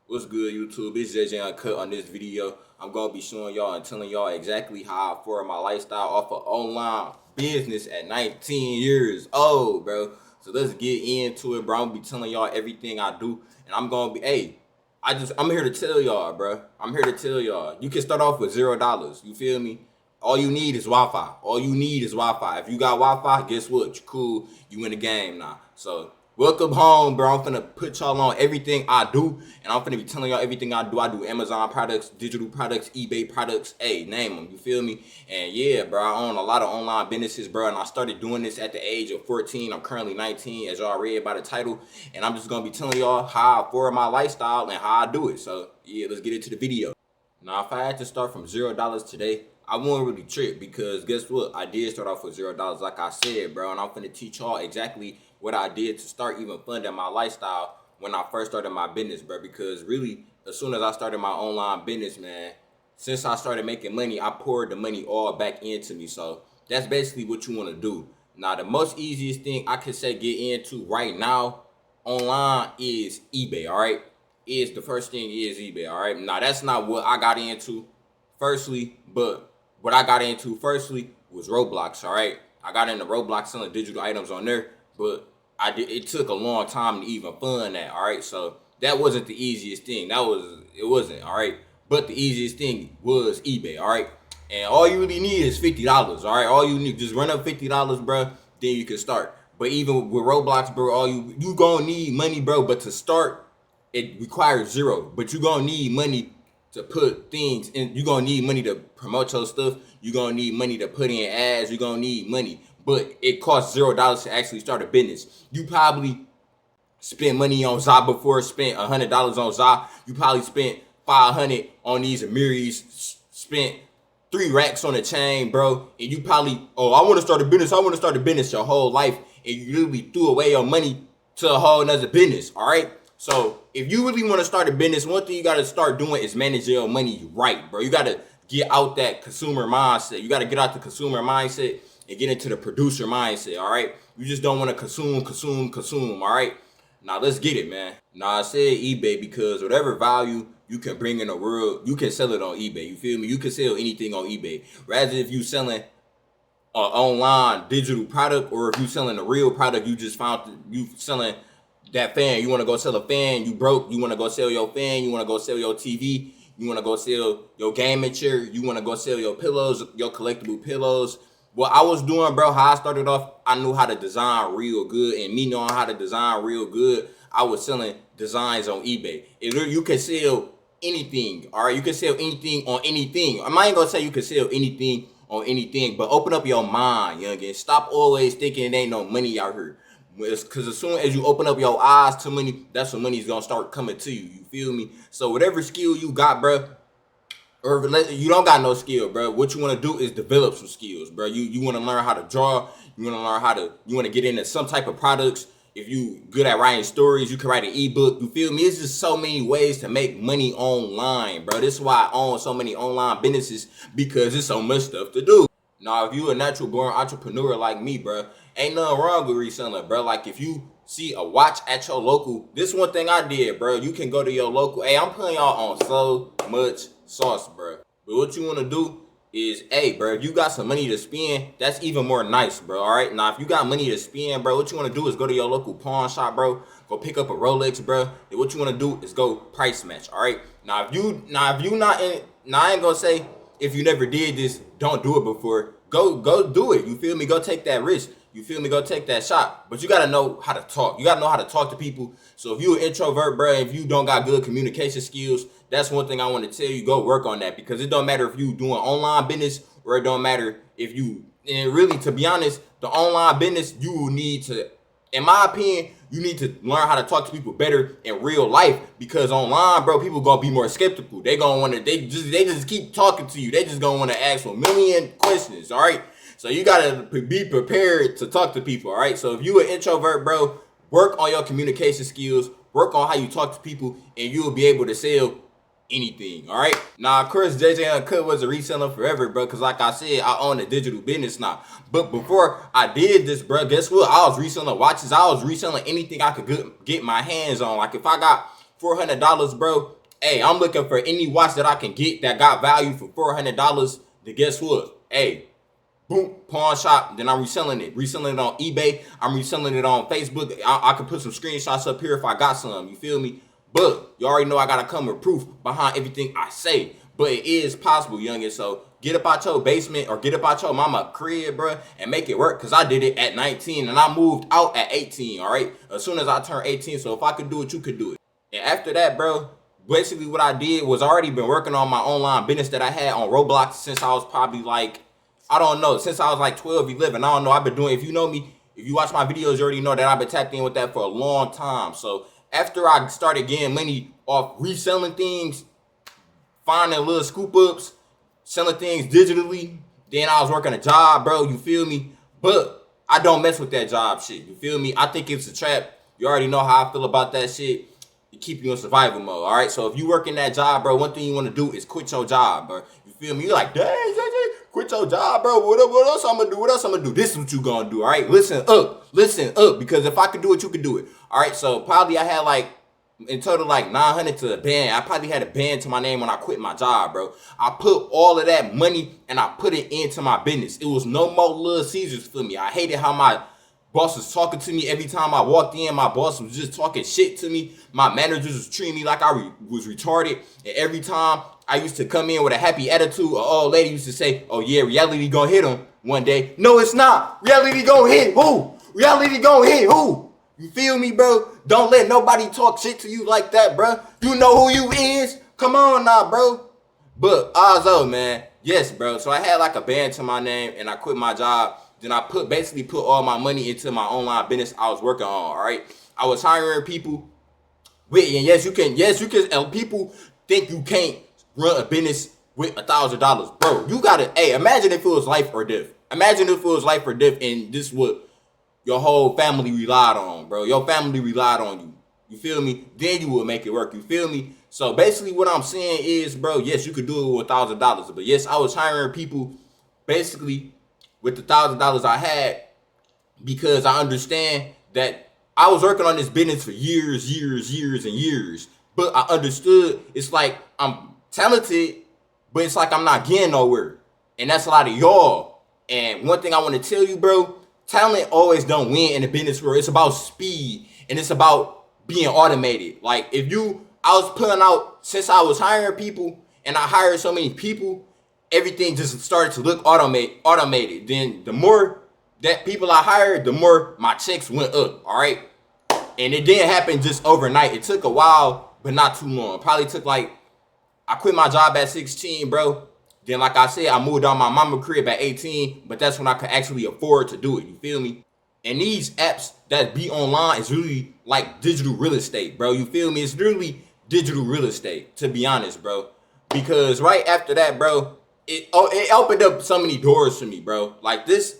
What's good, YouTube? It's JJ Uncut. On this video, I'm gonna be showing y'all and telling y'all exactly how I formed my lifestyle off of online business at 19 years old, bro. So let's get into it, bro. I'm gonna be telling y'all everything I do, and I'm gonna be, I'm here to tell y'all, bro. I'm here to tell y'all. You can start off with $0. You feel me? All you need is Wi-Fi. All you need is Wi-Fi. If you got Wi-Fi, guess what? You're cool. You in the game now. So welcome home, bro. I'm finna put y'all on everything I do, and I'm finna be telling y'all everything I do. I do Amazon products, digital products, eBay products. Hey, name them. You feel me? And yeah, bro, I own a lot of online businesses, bro. And I started doing this at the age of 14. I'm currently 19, as y'all read by the title. And I'm just gonna be telling y'all how I form my lifestyle and how I do it. So yeah, let's get into the video. Now, if I had to start from $0 today, I wouldn't really trip because guess what? I did start off with $0, like I said, bro. And I'm finna teach y'all exactly what I did to start even funding my lifestyle when I first started my business, bro. Because really, as soon as I started my online business, man, since I started making money, I poured the money all back into me. So that's basically what you want to do. Now, the most easiest thing I could say get into right now online is eBay, all right? Is the first thing is eBay, all right? Now, that's not what I got into firstly, but what I got into firstly was Roblox, all right? I got into Roblox selling digital items on there, but it took a long time to even fund that, all right? So that wasn't the easiest thing. It wasn't, all right? But the easiest thing was eBay, all right? And all you really need is $50, all right? All you need, just run up $50, bro, then you can start. But even with Roblox, bro, you gonna need money, bro, but to start, it requires zero, but you're gonna need money to put things in. You're gonna need money to promote your stuff. You're gonna need money to put in ads. You're gonna need money, but it costs $0 to actually start a business. You probably spent money on Za before, spent $100 on Za. You probably spent 500 on these Amiris, spent 3 racks on a chain, bro. And you probably, I want to start a business. I want to start a business your whole life, and you literally threw away your money to a whole nother business. All right. So if you really want to start a business, one thing you got to start doing is manage your money right, bro. You got to get out that consumer mindset. You got to get out the consumer mindset and get into the producer mindset, all right? You just don't want to consume, all right? Now, let's get it, man. Now, I said eBay because whatever value you can bring in the world, you can sell it on eBay. You feel me? You can sell anything on eBay. Rather, if you selling an online digital product or if you selling a real product, you just found you selling that fan. You want to go sell a fan, you broke, you want to go sell your fan, you want to go sell your TV, you want to go sell your gaming chair, you want to go sell your pillows, your collectible pillows. What I was doing, bro, how I started off, I knew how to design real good, and me knowing how to design real good, I was selling designs on eBay. You can sell anything, all right? You can sell anything on anything. I ain't gonna say you can sell anything on anything, but open up your mind, youngin. Stop always thinking it ain't no money out here. Because as soon as you open up your eyes to money, that's when money's gonna start coming to you. You feel me? So whatever skill you got, bro, or you don't got no skill, bro. What you want to do is develop some skills, bro. You want to learn how to draw. You want to learn you want to get into some type of products. If you good at writing stories, you can write an ebook. You feel me? It's just so many ways to make money online, bro. This is why I own so many online businesses, because there's so much stuff to do. Now, if you a natural born entrepreneur like me, bro, ain't nothing wrong with reselling, bro. Like if you see a watch at your local, this one thing I did, bro. You can go to your local. Hey, I'm putting y'all on so much sauce, bro. But what you want to do is, hey, bro, if you got some money to spend, that's even more nice, bro. All right. Now, if you got money to spend, bro, what you want to do is go to your local pawn shop, bro. Go pick up a Rolex, bro. And what you want to do is go price match. All right. Now, if you not in, now I ain't gonna say if you never did this, don't do it before. Go do it. You feel me? Go take that risk. You feel me? Go take that shot. But you gotta know how to talk. You gotta know how to talk to people. So if you're an introvert, bro, if you don't got good communication skills, that's one thing I want to tell you. Go work on that, because it don't matter if you doing online business or it don't matter if you. And really, to be honest, the online business, you will need to, in my opinion, you need to learn how to talk to people better in real life, because online, bro, people gonna be more skeptical. They gonna want to, they just keep talking to you. They just gonna want to ask a million questions. All right. So you gotta be prepared to talk to people, all right? So if you an introvert, bro, work on your communication skills, work on how you talk to people, and you will be able to sell anything, all right? Now, of course, JJ Uncut was a reseller forever, bro, because like I said, I own a digital business now. But before I did this, bro, guess what? I was reselling watches. I was reselling anything I could get my hands on. Like if I got $400, bro. Hey, I'm looking for any watch that I can get that got value for $400. To guess what? Hey, boom, pawn shop. Then I'm reselling it on eBay. I'm reselling it on Facebook. I can put some screenshots up here if I got some. You feel me? But you already know I gotta come with proof behind everything I say. But it is possible, youngin. So get up out your basement or get up out your mama crib, bro, and make it work. Cause I did it at 19 and I moved out at 18. All right, as soon as I turned 18. So if I could do it, you could do it. And after that, bro, basically what I did was already been working on my online business that I had on Roblox since I was probably like, I don't know, since I was like 12, 11. I don't know. I've been doing, if you know me, if you watch my videos, you already know that I've been tapped in with that for a long time. So after I started getting money off reselling things, finding little scoop ups, selling things digitally, then I was working a job, bro. You feel me? But I don't mess with that job shit. You feel me? I think it's a trap. You already know how I feel about that shit. It keep you in survival mode, all right? So if you work in that job, bro, one thing you want to do is quit your job, bro. You feel me? You're like, dang, JJ, quit your job, bro. What else I'm going to do? What else I'm going to do? This is what you going to do, all right? Listen up, because if I could do it, you could do it, all right? So probably I had like, in total, like 900 to a band. I probably had a band to my name when I quit my job, bro. I put all of that money and I put it into my business. It was no more Little Caesars for me. I hated how my boss was talking to me every time I walked in. My boss was just talking shit to me. My managers was treating me like I was retarded. And every time I used to come in with a happy attitude, an old lady used to say, oh yeah, reality gonna hit him one day. No, it's not. Reality gonna hit who? Reality gonna hit who? You feel me, bro? Don't let nobody talk shit to you like that, bro. You know who you is. Come on now, bro. But also, man, yes, bro. So I had like a band to my name and I quit my job. Then I basically put all my money into my online business I was working on, all right? I was hiring people with, and yes, you can, and people think you can't run a business with $1,000. Bro, you gotta, hey, imagine if it was life or death. Imagine if it was life or death and this would your whole family relied on, bro. Your family relied on you. You feel me? Then you will make it work. You feel me? So basically what I'm saying is, bro, yes, you could do it with $1,000. But yes, I was hiring people basically with the $1,000 I had because I understand that I was working on this business for years and years. But I understood it's like I'm talented, but it's like I'm not getting nowhere. And that's a lot of y'all. And one thing I want to tell you, bro, talent always don't win in the business world. It's about speed and it's about being automated. Like I was pulling out, since I was hiring people and I hired so many people, everything just started to look automated. Then the more that people I hired, the more my checks went up, all right? And it didn't happen just overnight. It took a while, but not too long. Probably took like, I quit my job at 16, bro. Then, like I said, I moved out my mama crib at 18, but that's when I could actually afford to do it. You feel me? And these apps that be online is really like digital real estate, bro. You feel me? It's literally digital real estate, to be honest, bro. Because right after that, bro, it opened up so many doors for me, bro. Like these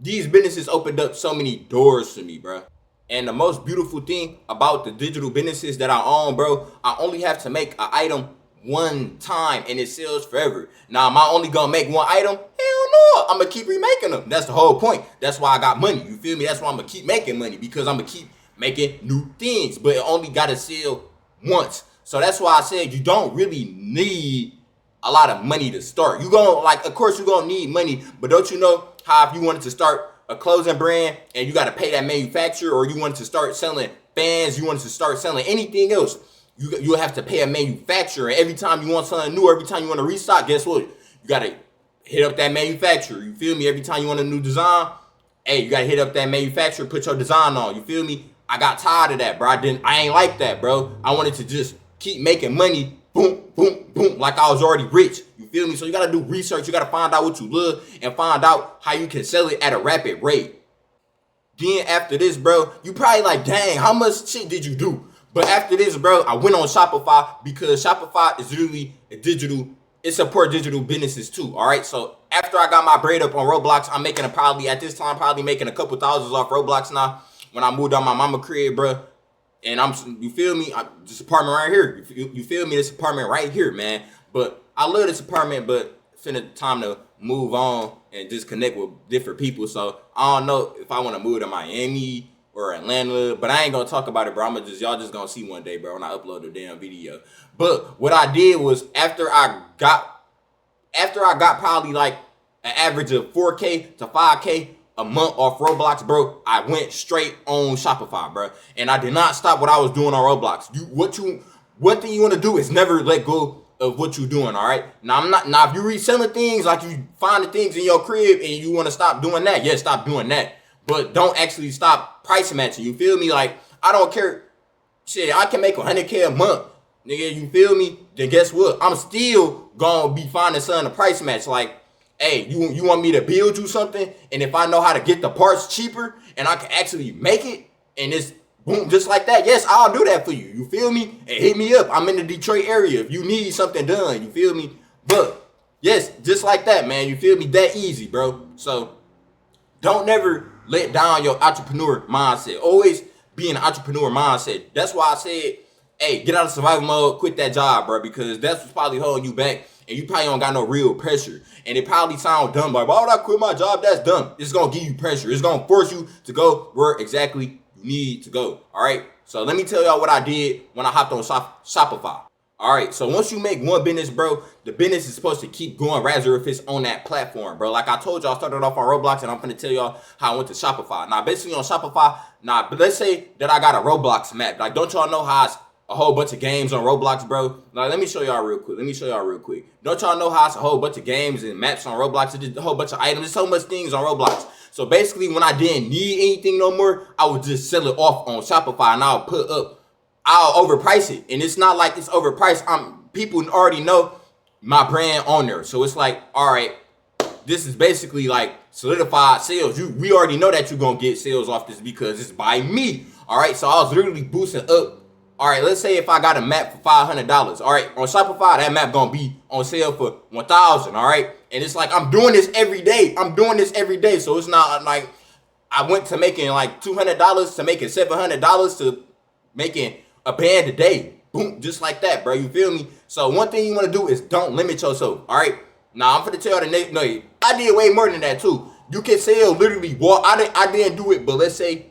businesses opened up so many doors for me, bro. And the most beautiful thing about the digital businesses that I own, bro, I only have to make an item one time and it sells forever. Now, am I only gonna make one item? Hell no, I'm gonna keep remaking them. That's the whole point. That's why I got money. You feel me? That's why I'm gonna keep making money, because I'm gonna keep making new things, but it only gotta sell once. So that's why I said you don't really need a lot of money to start. You gonna, like, of course you're gonna need money, but don't you know how if you wanted to start a clothing brand and you gotta pay that manufacturer, or you wanted to start selling fans, you wanted to start selling anything else, you have to pay a manufacturer. And every time you want something new, every time you want to restock, guess what? You got to hit up that manufacturer. You feel me? Every time you want a new design, hey, you got to hit up that manufacturer, put your design on. You feel me? I got tired of that, bro. I ain't like that, bro. I wanted to just keep making money, boom, boom, boom, like I was already rich. You feel me? So you got to do research. You got to find out what you love and find out how you can sell it at a rapid rate. Then after this, bro, you probably like, dang, how much shit did you do? But after this, bro, I went on Shopify, because Shopify is really it supports digital businesses too, all right? So after I got my bread up on Roblox, I'm making probably making a couple thousands off Roblox now. When I moved on my mama crib, bro, and you feel me? This apartment right here, you feel me? This apartment right here, man. But I love this apartment, but it's finna time to move on and just connect with different people. So I don't know if I want to move to Miami or Atlanta, but I ain't gonna talk about it, bro. Y'all just gonna see one day, bro, when I upload the damn video. But what I did was after I got probably like an average of 4K to 5K a month off Roblox, bro, I went straight on Shopify, bro. And I did not stop what I was doing on Roblox. One thing you want to do is never let go of what you're doing, all right? Now, if you're reselling things, like you find the things in your crib and you want to stop doing that, yeah, stop doing that. But don't actually stop price matching, you feel me? Like, I don't care. Shit, I can make 100K a month, nigga, you feel me? Then guess what? I'm still gonna be finding something to price match. Like, hey, you want me to build you something? And if I know how to get the parts cheaper and I can actually make it, and it's boom, just like that, yes, I'll do that for you. You feel me? And hit me up. I'm in the Detroit area if you need something done. You feel me? But yes, just like that, man. You feel me? That easy, bro. So don't never let down your entrepreneur mindset. Always be an entrepreneur mindset. That's why I said, hey, get out of survival mode, quit that job, bro, because that's what's probably holding you back. And you probably don't got no real pressure. And it probably sounds dumb, like, why would I quit my job? That's dumb. It's going to give you pressure. It's going to force you to go where exactly you need to go. All right? So let me tell y'all what I did when I hopped on Shopify. All right, so once you make one business, bro, the business is supposed to keep going rather if it's on that platform, bro. Like I told y'all, I started off on Roblox, and I'm going to tell y'all how I went to Shopify. Now, basically on Shopify, but let's say that I got a Roblox map. Like, don't y'all know how it's a whole bunch of games on Roblox, bro? Like, let me show y'all real quick. Don't y'all know how it's a whole bunch of games and maps on Roblox? It's just a whole bunch of items. There's so much things on Roblox. So basically, when I didn't need anything no more, I would just sell it off on Shopify, and I'll overprice it. And it's not like it's overpriced. People already know my brand on there. So it's like, all right, this is basically like solidified sales. We already know that you're going to get sales off this because it's by me. All right, so I was literally boosting up. All right, let's say if I got a map for $500. All right, on Shopify, that map going to be on sale for $1,000. All right, and it's like I'm doing this every day. So it's not like I went to making like $200 to making $700 to making a band a day. Boom, just like that, bro. You feel me? So one thing you want to do is don't limit yourself. All right. Now I'm finna tell you the next. No, I did way more than that too. You can sell literally wall. I didn't do it, but let's say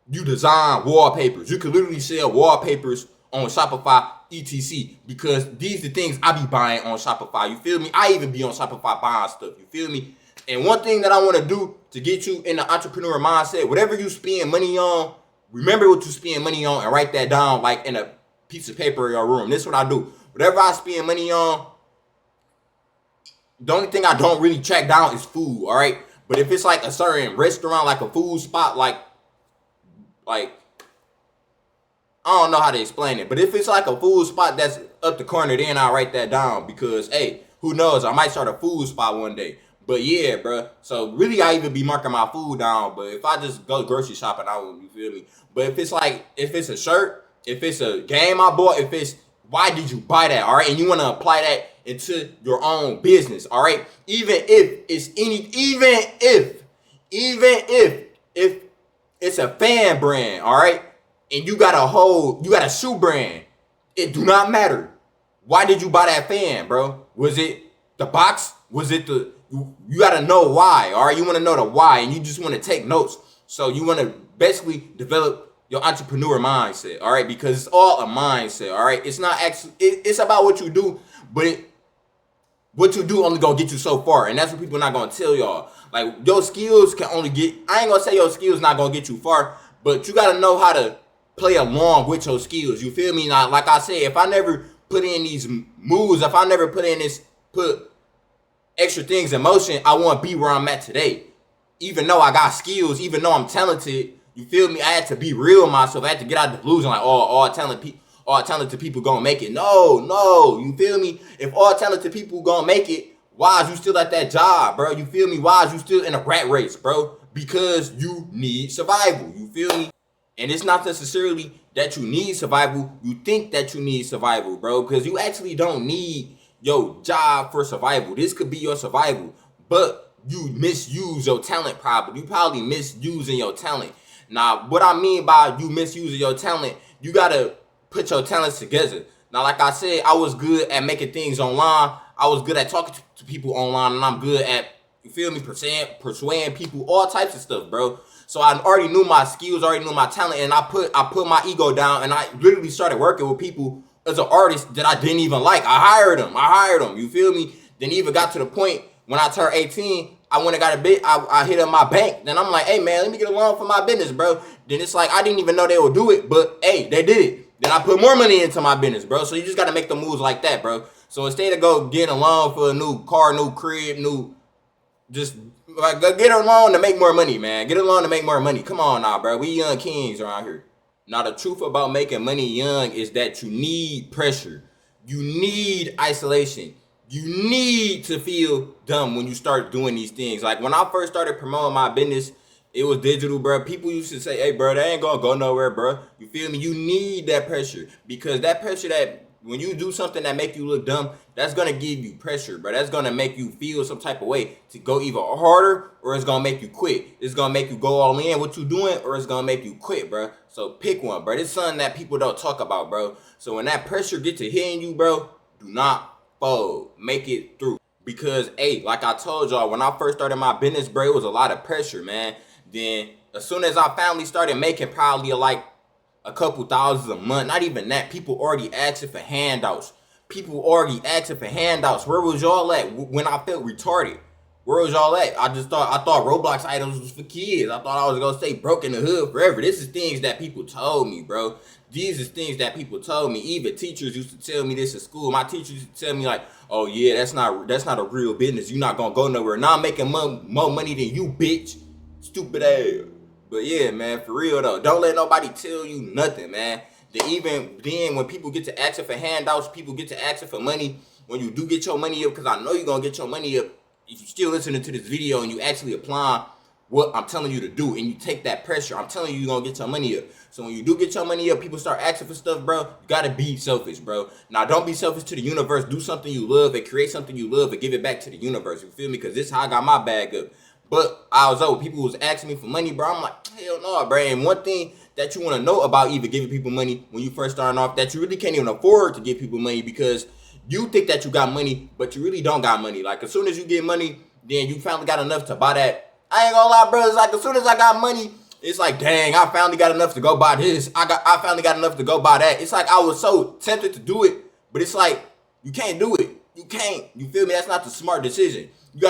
you design wallpapers. You can literally sell wallpapers on Shopify, etc. Because these are the things I be buying on Shopify. You feel me? I even be on Shopify buying stuff. You feel me? And one thing that I want to do to get you in the entrepreneur mindset, whatever you spend money on, remember what you spend money on and write that down like in a piece of paper in your room. This is what I do. Whatever I spend money on, the only thing I don't really track down is food, all right? But if it's like a certain restaurant, like a food spot, like I don't know how to explain it. But if it's like a food spot that's up the corner, then I'll write that down because, hey, who knows? I might start a food spot one day. But yeah, bro. So really, I even be marking my food down. But if I just go grocery shopping, I won't. You feel me? But if it's a shirt, if it's a game I bought, why did you buy that? All right, and you want to apply that into your own business. All right, even if it's a fan brand, all right, and you got a shoe brand, it do not matter. Why did you buy that fan, bro? Was it the box? Was it you got to know why, all right? You want to know the why, and you just want to take notes. So you want to basically develop your entrepreneur mindset, all right? Because it's all a mindset, all right? It's not actually, it's about what you do, but what you do only gonna get you so far, and that's what people not gonna tell y'all. Like, your skills can only I ain't gonna say your skills not gonna get you far, but you gotta know how to play along with your skills, you feel me? Now, like I said, if I never put in these moves, if I never put extra things in motion, I won't be where I'm at today. Even though I got skills, even though I'm talented, you feel me? I had to be real with myself. I had to get out of the delusion like, all talented people gonna make it. No, you feel me? If all talented people gonna make it, why is you still at that job, bro? You feel me? Why is you still in a rat race, bro? Because you need survival. You feel me? And it's not necessarily that you need survival. You think that you need survival, bro, because you actually don't need your job for survival. This could be your survival, but you misuse your talent probably. You probably misusing your talent. Now, what I mean by you misusing your talent, you got to put your talents together. Now, like I said, I was good at making things online. I was good at talking to people online, and I'm good at, you feel me, persuading people, all types of stuff, bro. So I already knew my skills, already knew my talent, and I put my ego down, and I literally started working with people as an artist that I didn't even like. I hired them. You feel me? Then even got to the point when I turned 18, I went and got a bit. I hit up my bank. Then I'm like, hey man, let me get a loan for my business, bro. Then it's like I didn't even know they would do it, but hey, they did it. Then I put more money into my business, bro. So you just gotta make the moves like that, bro. So instead of go getting a loan for a new car, new crib, just like get a loan to make more money, man. Get a loan to make more money. Come on now, bro. We young kings around here. Now the truth about making money young is that you need pressure. You need isolation. You need to feel dumb when you start doing these things. Like when I first started promoting my business, it was digital, bro. People used to say, hey, bro, they ain't gonna go nowhere, bro. You feel me? You need that pressure, because that pressure, that when you do something that make you look dumb, that's gonna give you pressure, bro. That's gonna make you feel some type of way to go either harder, or it's gonna make you quit. It's gonna make you go all in what you doing, or it's gonna make you quit, bro. So pick one, bro. This is something that people don't talk about, bro. So when that pressure gets to hitting you, bro, do not fold. Make it through. Because, hey, like I told y'all, when I first started my business, bro, it was a lot of pressure, man. Then as soon as I finally started making probably like a couple thousands a month, not even that, people already asking for handouts. Where was y'all at when I felt retarded? Where was y'all at? I thought Roblox items was for kids. I thought I was gonna stay broke in the hood forever. This is things that people told me, bro. These is things that people told me. Even teachers used to tell me this in school. My teachers used to tell me like, oh yeah, that's not a real business. You're not gonna go nowhere. Now I'm making more money than you, bitch. Stupid ass. But yeah, man, for real though, don't let nobody tell you nothing, man. Even then, when people get to asking for handouts, people get to asking for money, when you do get your money up, because I know you're going to get your money up, if you're still listening to this video and you actually apply what I'm telling you to do, and you take that pressure, I'm telling you, you're going to get your money up. So when you do get your money up, people start asking for stuff, bro, you got to be selfish, bro. Now, don't be selfish to the universe. Do something you love and create something you love and give it back to the universe. You feel me? Because this is how I got my bag up. But I was over. People was asking me for money, bro. I'm like, hell no, bro. And one thing that you want to know about even giving people money when you first starting off, that you really can't even afford to give people money, because you think that you got money, but you really don't got money. Like as soon as you get money, then you finally got enough to buy that. I ain't gonna lie, bro. It's like as soon as I got money, it's like, dang, I finally got enough to go buy this. I finally got enough to go buy that. It's like I was so tempted to do it, but it's like you can't do it. You can't. You feel me? That's not the smart decision. You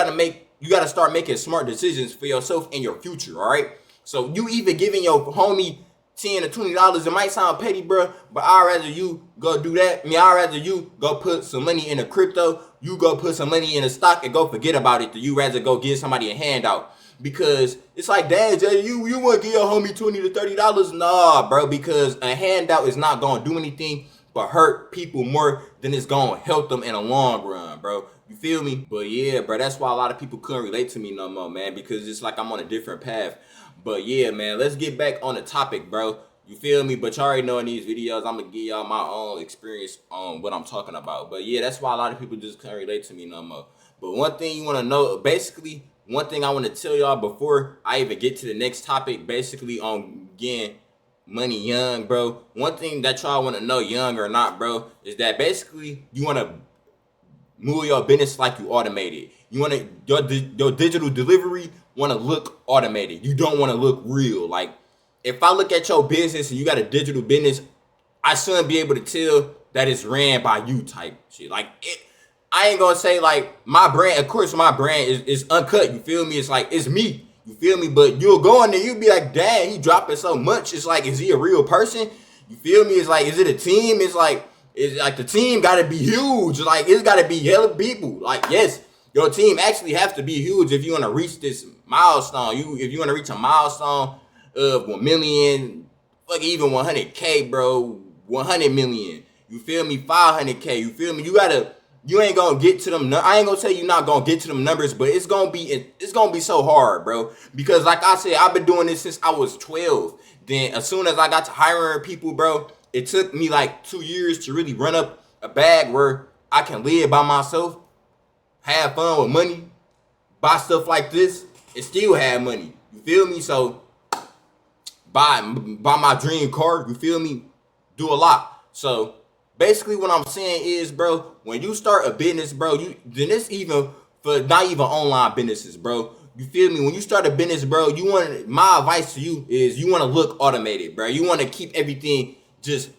gotta start making smart decisions for yourself and your future, all right? So you even giving your homie $10 or $20, it might sound petty, bro, but I'd rather you go do that. I'd rather you go put some money in a crypto, you go put some money in a stock and go forget about it, than you rather go give somebody a handout. Because it's like, dang, Jay, you want to give your homie $20 to $30? Nah, bro, because a handout is not going to do anything but hurt people more than it's going to help them in the long run, bro. You feel me? But yeah, bro, that's why a lot of people couldn't relate to me no more, man, because it's like I'm on a different path. But yeah, man, let's get back on the topic, bro. You feel me? But you already know in these videos, I'm going to give y'all my own experience on what I'm talking about. But yeah, that's why a lot of people just couldn't relate to me no more. But one thing you want to know, basically, one thing I want to tell y'all before I even get to the next topic, basically on getting money young, bro. One thing that y'all want to know, young or not, bro, is that basically you want to move your business like you automated. You want to your digital delivery want to look automated. You don't want to look real. Like if I look at your business and you got a digital business, I shouldn't be able to tell that it's ran by you type shit. Like I ain't gonna say like my brand. Of course, my brand is uncut. You feel me? It's like it's me. You feel me? But you'll go in there, you'll be like, dang, he dropping so much. It's like, is he a real person? You feel me? It's like, is it a team? It's like the team got to be huge. Like, it's got to be hella people. Like, yes, your team actually has to be huge if you want to reach this milestone. If you want to reach a milestone of 1 million, fuck even 100K, bro, 100 million. You feel me? 500K. You feel me? You ain't gonna get to them. I ain't gonna tell you not gonna get to them numbers, but it's gonna be so hard, bro. Because like I said, I've been doing this since I was 12. Then as soon as I got to hiring people, bro, it took me like 2 years to really run up a bag where I can live by myself, have fun with money, buy stuff like this, and still have money. You feel me? So buy my dream car. You feel me? Do a lot. So basically what I'm saying is, bro, when you start a business, bro, then it's even for not even online businesses, bro. You feel me? When you start a business, bro, my advice to you is you want to look automated, bro. You want to keep everything just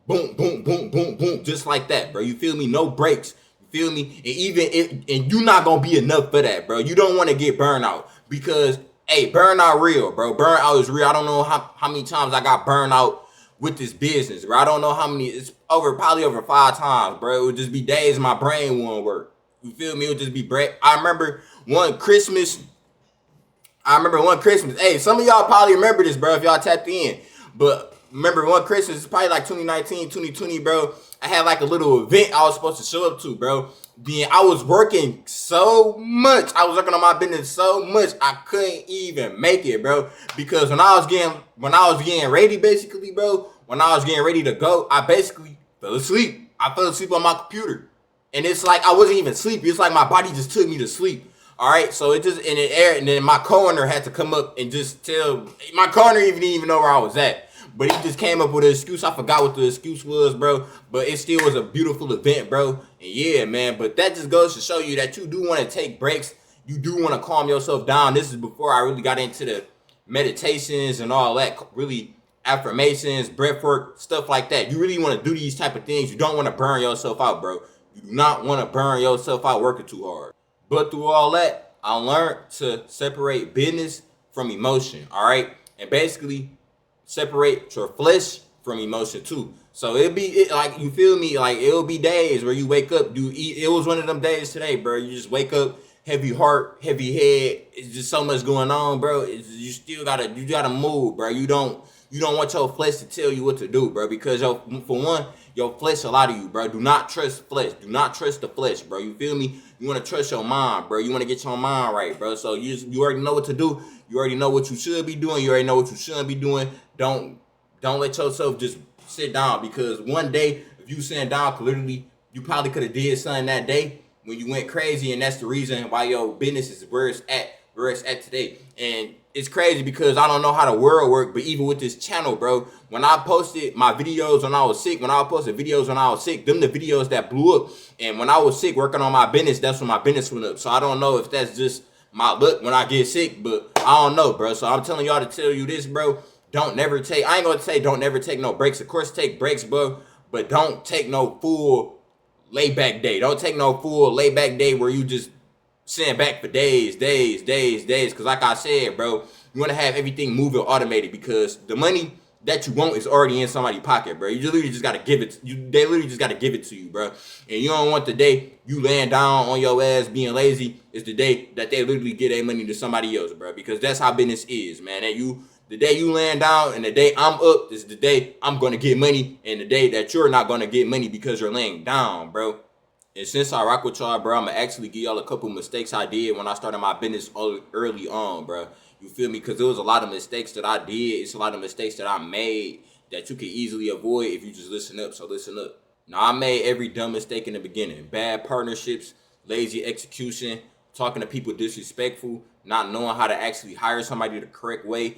boom, boom, boom, boom, boom, just like that, bro. You feel me? No breaks. You feel me? And and you're not gonna be enough for that, bro. You don't want to get burned out because, hey, burnout real, bro. Burnout is real. I don't know how many times I got burned out with this business, bro. I don't know how many. It's probably over 5 times, bro. It would just be days my brain wouldn't work. You feel me? It would just be break. I remember one Christmas. Hey, some of y'all probably remember this, bro, if y'all tapped in. But remember one Christmas, probably like 2019, 2020, bro. I had like a little event I was supposed to show up to, bro. Then I was working so much. I was working on my business so much I couldn't even make it, bro. Because when I was getting ready, basically, bro, when I was getting ready to go, I basically fell asleep. I fell asleep on my computer. And it's like I wasn't even sleepy. It's like my body just took me to sleep. All right, so it just in the air, and then my co-owner had to come up and just tell. My co-owner didn't even know where I was at, but he just came up with an excuse. I forgot what the excuse was, bro, but it still was a beautiful event, bro. And yeah, man, but that just goes to show you that you do want to take breaks. You do want to calm yourself down. This is before I really got into the meditations and all that, really affirmations, breath work, stuff like that. You really want to do these type of things. You don't want to burn yourself out, bro. You do not want to burn yourself out working too hard. But through all that, I learned to separate business from emotion, all right? And basically separate your flesh from emotion too. So like, you feel me? Like, it'll be days where you wake up, it was one of them days today, bro. You just wake up, heavy heart, heavy head. It's just so much going on, bro. You gotta move, bro. You don't want your flesh to tell you what to do, bro, because for one, your flesh a lot of you, bro. Do not trust flesh. Do not trust the flesh, bro. You feel me? You want to trust your mind, bro. You want to get your mind right, bro. So you already know what to do. You already know what you should be doing. You already know what you shouldn't be doing. Don't let yourself just sit down, because one day if you sitting down, literally you probably could have did something that day when you went crazy, and that's the reason why your business is where it's at today. And it's crazy because I don't know how the world works, but even with this channel, bro, when I posted my videos when I was sick, them the videos that blew up. And when I was sick working on my business, that's when my business went up. So I don't know if that's just my luck when I get sick, but I don't know, bro. So I'm telling y'all to tell you this, bro. I ain't gonna say don't never take no breaks. Of course, take breaks, bro, but don't take no full layback day. Don't take no full layback day where you just sitting back for days. Because like I said, bro, you want to have everything moving automated, because the money that you want is already in somebody's pocket, bro. You literally just got to give it. They literally just got to give it to you, bro. And you don't want the day you laying down on your ass being lazy is the day that they literally get their money to somebody else, bro. Because that's how business is, man. The day you laying down and the day I'm up is the day I'm going to get money, and the day that you're not going to get money because you're laying down, bro. And since I rock with y'all, bro, I'm going to actually give y'all a couple mistakes I did when I started my business early on, bro. You feel me? Because there was a lot of mistakes that I did. It's a lot of mistakes that I made that you can easily avoid if you just listen up. So listen up. Now, I made every dumb mistake in the beginning. Bad partnerships, lazy execution, talking to people disrespectful, not knowing how to actually hire somebody the correct way,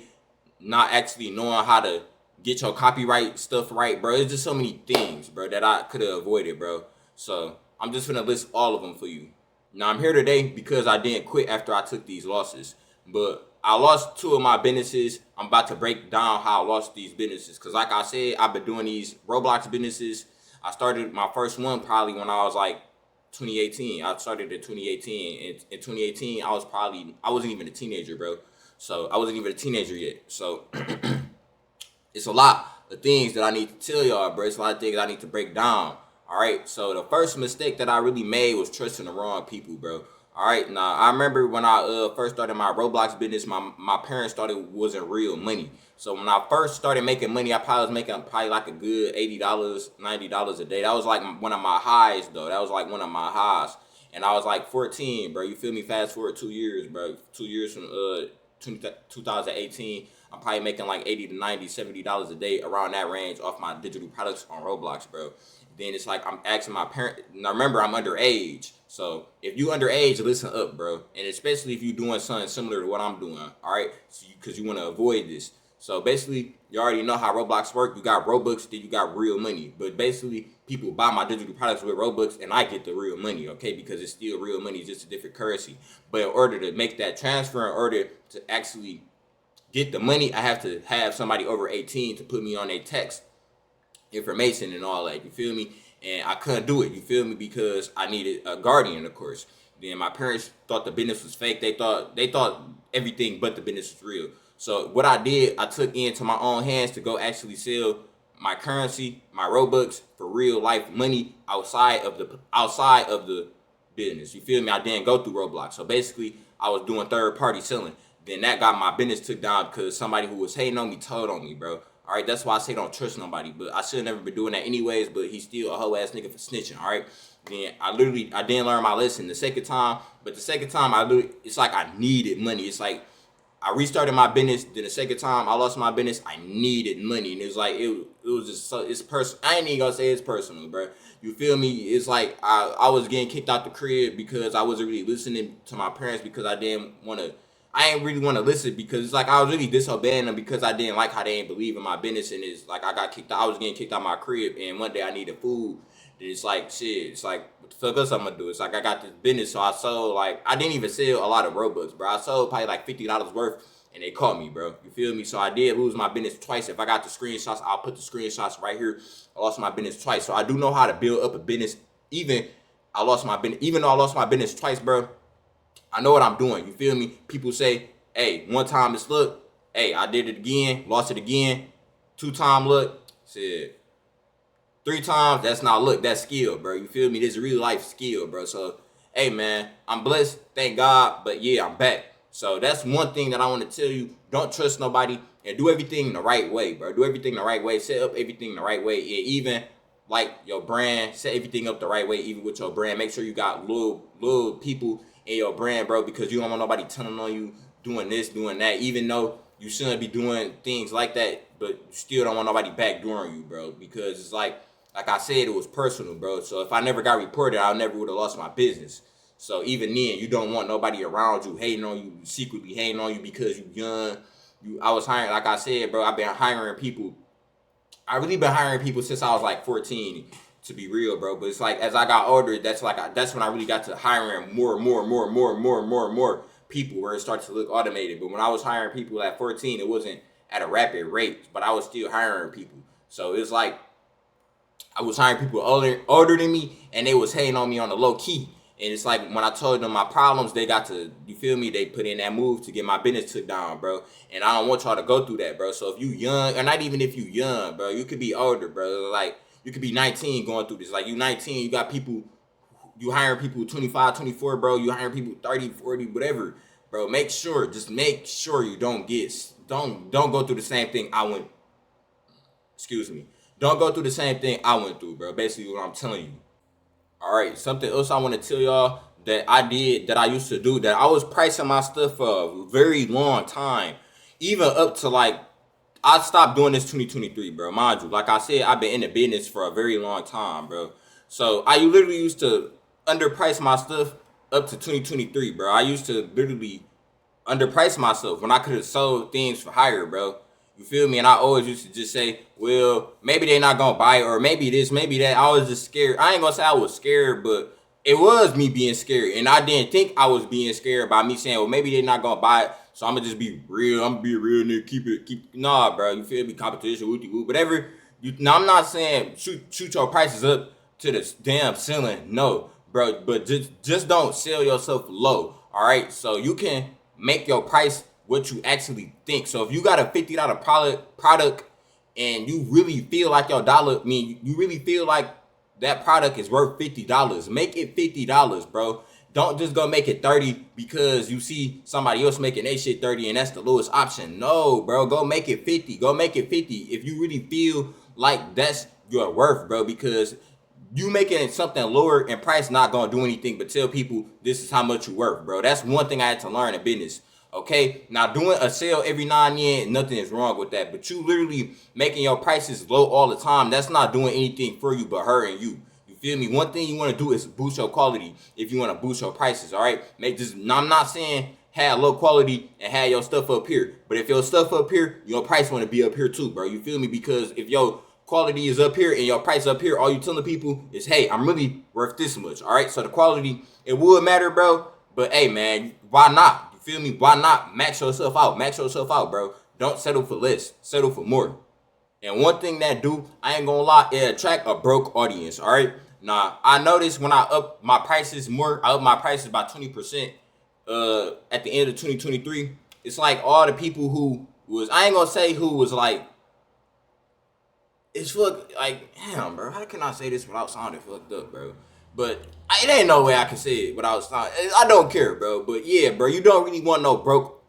not actually knowing how to get your copyright stuff right, bro. It's just so many things, bro, that I could have avoided, bro. So I'm just gonna list all of them for you. Now, I'm here today because I didn't quit after I took these losses, but I lost 2 of my businesses. I'm about to break down how I lost these businesses, because like I said, I've been doing these Roblox businesses. I started my first one probably when I was like 2018. I started in 2018. In 2018, I wasn't even a teenager, bro. So I wasn't even a teenager yet. So it's a lot of things that I need to tell y'all, bro. It's a lot of things I need to break down. All right. So the first mistake that I really made was trusting the wrong people, bro. All right. Now, I remember when I first started my Roblox business, my parents thought it wasn't real money. So when I first started making money, I probably was making like a good $80, $90 a day. That was like one of my highs, though. That was like one of my highs. And I was like 14, bro. You feel me? Fast forward 2 years, bro. 2 years from 2018, I'm probably making like $80 to $90, $70 a day, around that range, off my digital products on Roblox, bro. Then it's like I'm asking my parent. Now remember, I'm underage. So if you underage, listen up, bro. And especially if you're doing something similar to what I'm doing, all right? Because you want to avoid this. So basically, you already know how Roblox work. You got Robux, then you got real money. But basically, people buy my digital products with Robux, and I get the real money, okay? Because it's still real money, it's just a different currency. But in order to make that transfer, in order to actually get the money, I have to have somebody over 18 to put me on a text information and all that, you feel me? And I couldn't do it, you feel me? Because I needed a guardian, of course. Then my parents thought the business was fake. They thought everything but the business was real. So what I did, I took into my own hands to go actually sell my currency, my Robux, for real life money outside of the business. You feel me? I didn't go through Roblox. So basically, I was doing third party selling. Then that got my business took down because somebody who was hating on me told on me, bro. All right, that's why I say don't trust nobody. But I should have never been doing that anyways. But he's still a hoe ass nigga for snitching. All right. Then I didn't learn my lesson the second time. But the second time it's like I needed money. It's like I restarted my business. Then the second time I lost my business, I needed money. And it was like it was just so it's personal. I ain't even gonna say it's personal, bro. You feel me? It's like I was getting kicked out the crib because I wasn't really listening to my parents because I ain't really want to listen because it's like I was really disobeying them because I didn't like how they ain't believe in my business. And it's like I got kicked out. I was getting kicked out of my crib, and one day I needed food. And it's like shit. It's like what the fuck else I'm gonna do? It's like I got this business, so I sold I didn't even sell a lot of Robux, bro. I sold probably like $50 worth, and they caught me, bro. You feel me? So I did lose my business twice. If I got the screenshots, I'll put the screenshots right here. I lost my business twice, so I do know how to build up a business. Even though I lost my business twice, bro. I know what I'm doing. You feel me? People say, hey, one time it's luck. Hey, I did it again, lost it again. 2-time luck. Said 3 times, that's not luck, that's skill, bro. You feel me? This is real life skill, bro. So, hey, man, I'm blessed. Thank God. But yeah, I'm back. So that's one thing that I want to tell you. Don't trust nobody and do everything the right way, bro. Do everything the right way. Set up everything the right way. And even like your brand, set everything up the right way, even with your brand. Make sure you got little people in your brand, bro, because you don't want nobody telling on you doing this, doing that, even though you shouldn't be doing things like that, but you still don't want nobody backdooring you, bro, because it's like I said, it was personal, bro. So if I never got reported, I never would have lost my business. So even then, you don't want nobody around you hating on you, secretly hating on you because you young. I was hiring, like I said, bro, I've been hiring people. I really been hiring people since I was like 14, to be real, bro. But it's like as I got older, that's when I really got to hiring more people, where it started to look automated. But when I was hiring people at 14, it wasn't at a rapid rate, but I was still hiring people. So it's like I was hiring people older than me, and they was hating on me on the low key. And it's like when I told them my problems, they got to, you feel me? They put in that move to get my business took down, bro. And I don't want y'all to go through that, bro. So if you young, or not even if you young, bro, you could be older, bro. Like you could be 19 going through this. Like you 19, you got people, you hiring people 25, 24, bro. You hiring people 30, 40, whatever, bro. Just make sure you don't go through the same thing I went. Excuse me. Don't go through the same thing I went through, bro. Basically what I'm telling you. All right, something else I want to tell y'all that I used to do, that I was pricing my stuff for a very long time, even up to like, I stopped doing this 2023, bro. Mind you, like I said, I've been in the business for a very long time, bro. So I literally used to underprice my stuff up to 2023, bro. I used to literally underprice myself when I could have sold things for higher, bro. You feel me? And I always used to just say, well, maybe they're not going to buy it, or maybe this, maybe that. I was just scared. I ain't going to say I was scared, but it was me being scared. And I didn't think I was being scared by me saying, well, maybe they're not going to buy it, so I'm going to just be real. I'm going to be a real nigga. Keep. Nah, bro. You feel me? Competition, whoop-de-whoop, whatever. Now, I'm not saying shoot your prices up to the damn ceiling. No, bro. But just don't sell yourself low, all right? So you can make your price what you actually think. So if you got a $50 product and you really feel like your dollar, you really feel like that product is worth $50, make it $50, bro. Don't just go make it 30 because you see somebody else making their shit 30 and that's the lowest option. No, bro, go make it 50. Go make it 50 if you really feel like that's your worth, bro, because you making something lower in price not gonna do anything but tell people this is how much you worth, bro. That's one thing I had to learn in business. Okay, now doing a sale every now and then, nothing is wrong with that. But you literally making your prices low all the time, that's not doing anything for you but hurting you. You feel me? One thing you want to do is boost your quality if you want to boost your prices, all right? I'm not saying have low quality and have your stuff up here. But if your stuff up here, your price want to be up here too, bro. You feel me? Because if your quality is up here and your price up here, all you telling people is, hey, I'm really worth this much. All right. So the quality, it would matter, bro. But hey, man, why not? You feel me? Why not max yourself out? Max yourself out, bro. Don't settle for less. Settle for more. And one thing that I ain't gonna lie, it attract a broke audience. All right. Now I noticed when I up my prices more, I up my prices by 20%. At the end of 2023, it's like all the people who was, I ain't gonna say who was like, it's like, damn, bro, how can I say this without sounding fucked up, bro? But it ain't no way I can say it without sounding, I don't care, bro. But yeah, bro, you don't really want no broke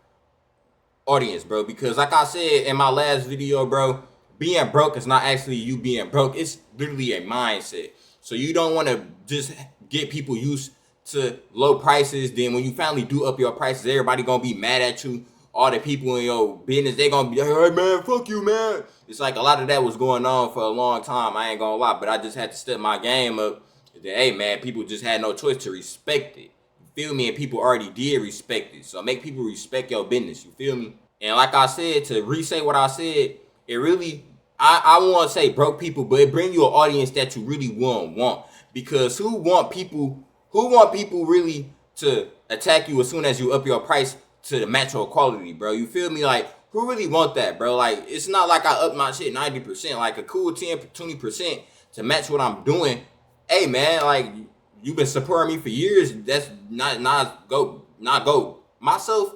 audience, bro, because like I said in my last video, bro, being broke is not actually you being broke. It's literally a mindset. So you don't want to just get people used to low prices. Then when you finally do up your prices, everybody gonna be mad at you. All the people in your business, they gonna be like, hey man, fuck you, man. It's like a lot of that was going on for a long time. I ain't gonna lie, but I just had to step my game up. That, hey man, people just had no choice to respect it. You feel me? And people already did respect it. So make people respect your business. You feel me? And like I said, to re-say what I said, it really, I won't say broke people, but it bring you an audience that you really want. Because who want people really to attack you as soon as you up your price to the match your quality, bro? You feel me? Like, who really want that, bro? Like, it's not like I up my shit 90%, like a cool 10, 20% to match what I'm doing. Hey man, like, you've been supporting me for years. That's not go myself.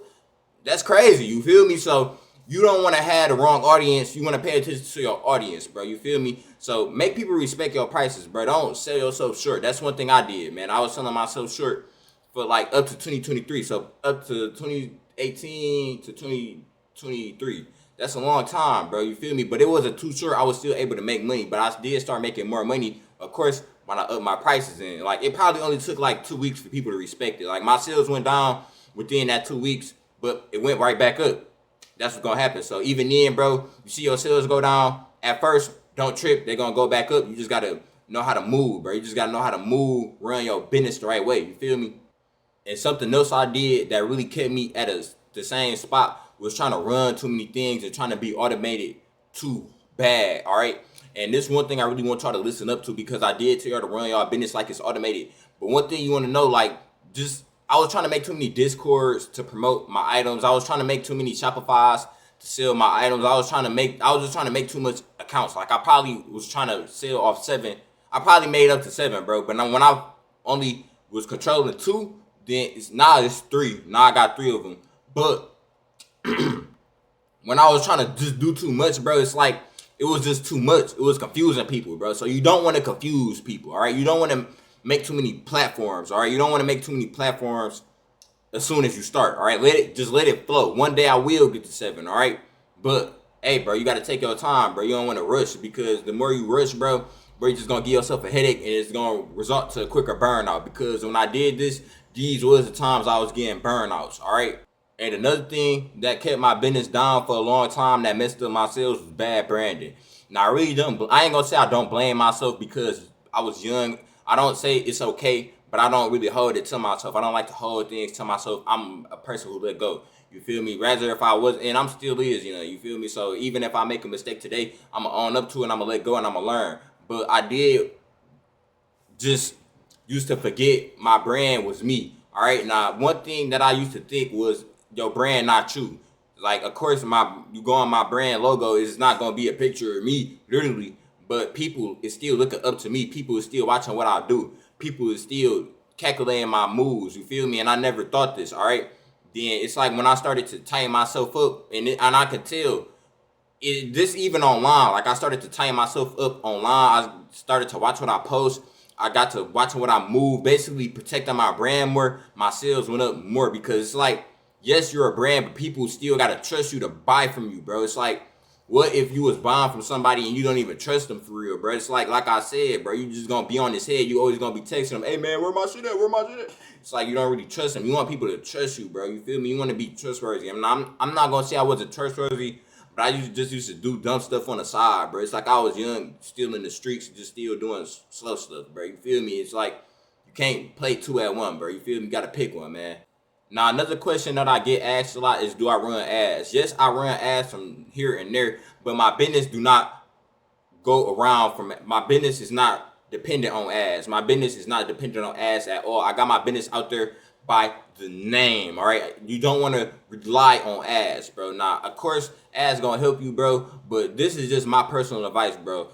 That's crazy. You feel me? So you don't want to have the wrong audience. You want to pay attention to your audience, bro. You feel me? So make people respect your prices, bro. Don't sell yourself short. That's one thing I did, man. I was selling myself short for like up to 2023. So up to 2018 to 2023. That's a long time, bro. You feel me? But it wasn't too short. I was still able to make money. But I did start making more money, of course, when I upped my prices. And like, it probably only took like 2 weeks for people to respect it. Like, my sales went down within that 2 weeks, but it went right back up. That's what's gonna happen. So even then, bro, you see your sales go down at first, don't trip. They're gonna go back up. You just gotta know how to move, bro. You just gotta know how to move, run your business the right way. You feel me? And something else I did that really kept me at the same spot was trying to run too many things and trying to be automated too bad. All right. And this one thing I really want y'all to listen up to, because I did tell y'all to run y'all business like it's automated. But one thing you want to know, like, I was trying to make too many Discords to promote my items. I was trying to make too many Shopifys to sell my items. I was just trying to make too much accounts. Like, I probably was trying to sell off 7. I probably made up to 7, bro. But now when I only was controlling 2, then it's 3. Now I got 3 of them. But when I was trying to just do too much, bro, it's like, it was just too much. It was confusing people, bro. So you don't want to confuse people, all right? You don't want to make too many platforms, all right? You don't want to make too many platforms as soon as you start, all right? Let it flow. One day I will get to 7, all right? But, hey, bro, you got to take your time, bro. You don't want to rush, because the more you rush, bro, you're just going to give yourself a headache, and it's going to result to a quicker burnout. Because when I did this, these was the times I was getting burnouts, all right? And another thing that kept my business down for a long time that messed up my sales was bad branding. Now, I ain't gonna say I don't blame myself, because I was young. I don't say it's okay, but I don't really hold it to myself. I don't like to hold things to myself. I'm a person who let go. You feel me? Rather, if I was, and I'm still is, you feel me? So even if I make a mistake today, I'm gonna own up to it, and I'm gonna let go, and I'm gonna learn. But I did just used to forget my brand was me. All right. Now, one thing that I used to think was, your brand not you. Like, of course, you go on my brand logo, it's not gonna be a picture of me, literally, but people is still looking up to me. People is still watching what I do. People is still calculating my moves. You feel me? And I never thought this. All right. Then it's like when I started to tighten myself up, and I could tell this even online. Like, I started to tighten myself up online. I started to watch what I post. I got to watching what I move, basically protecting my brand more. My sales went up more, because it's like, yes, you're a brand, but people still got to trust you to buy from you, bro. It's like, what if you was buying from somebody and you don't even trust them for real, bro? It's like I said, bro, you just going to be on his head. You always going to be texting them, hey, man, where my shit at? Where my shit at? It's like, you don't really trust them. You want people to trust you, bro. You feel me? You want to be trustworthy. I mean, I'm not going to say I wasn't trustworthy, but I just used to do dumb stuff on the side, bro. It's like I was young, still in the streets, just still doing slow stuff, bro. You feel me? It's like, you can't play 2 at 1, bro. You feel me? You got to pick one, man. Now, another question that I get asked a lot is, do I run ads? Yes, I run ads from here and there, but my business do not go around from my business is not dependent on ads. My business is not dependent on ads at all. I got my business out there by the name. All right, you don't want to rely on ads, bro. Now, of course, ads gonna help you, bro, but this is just my personal advice, bro.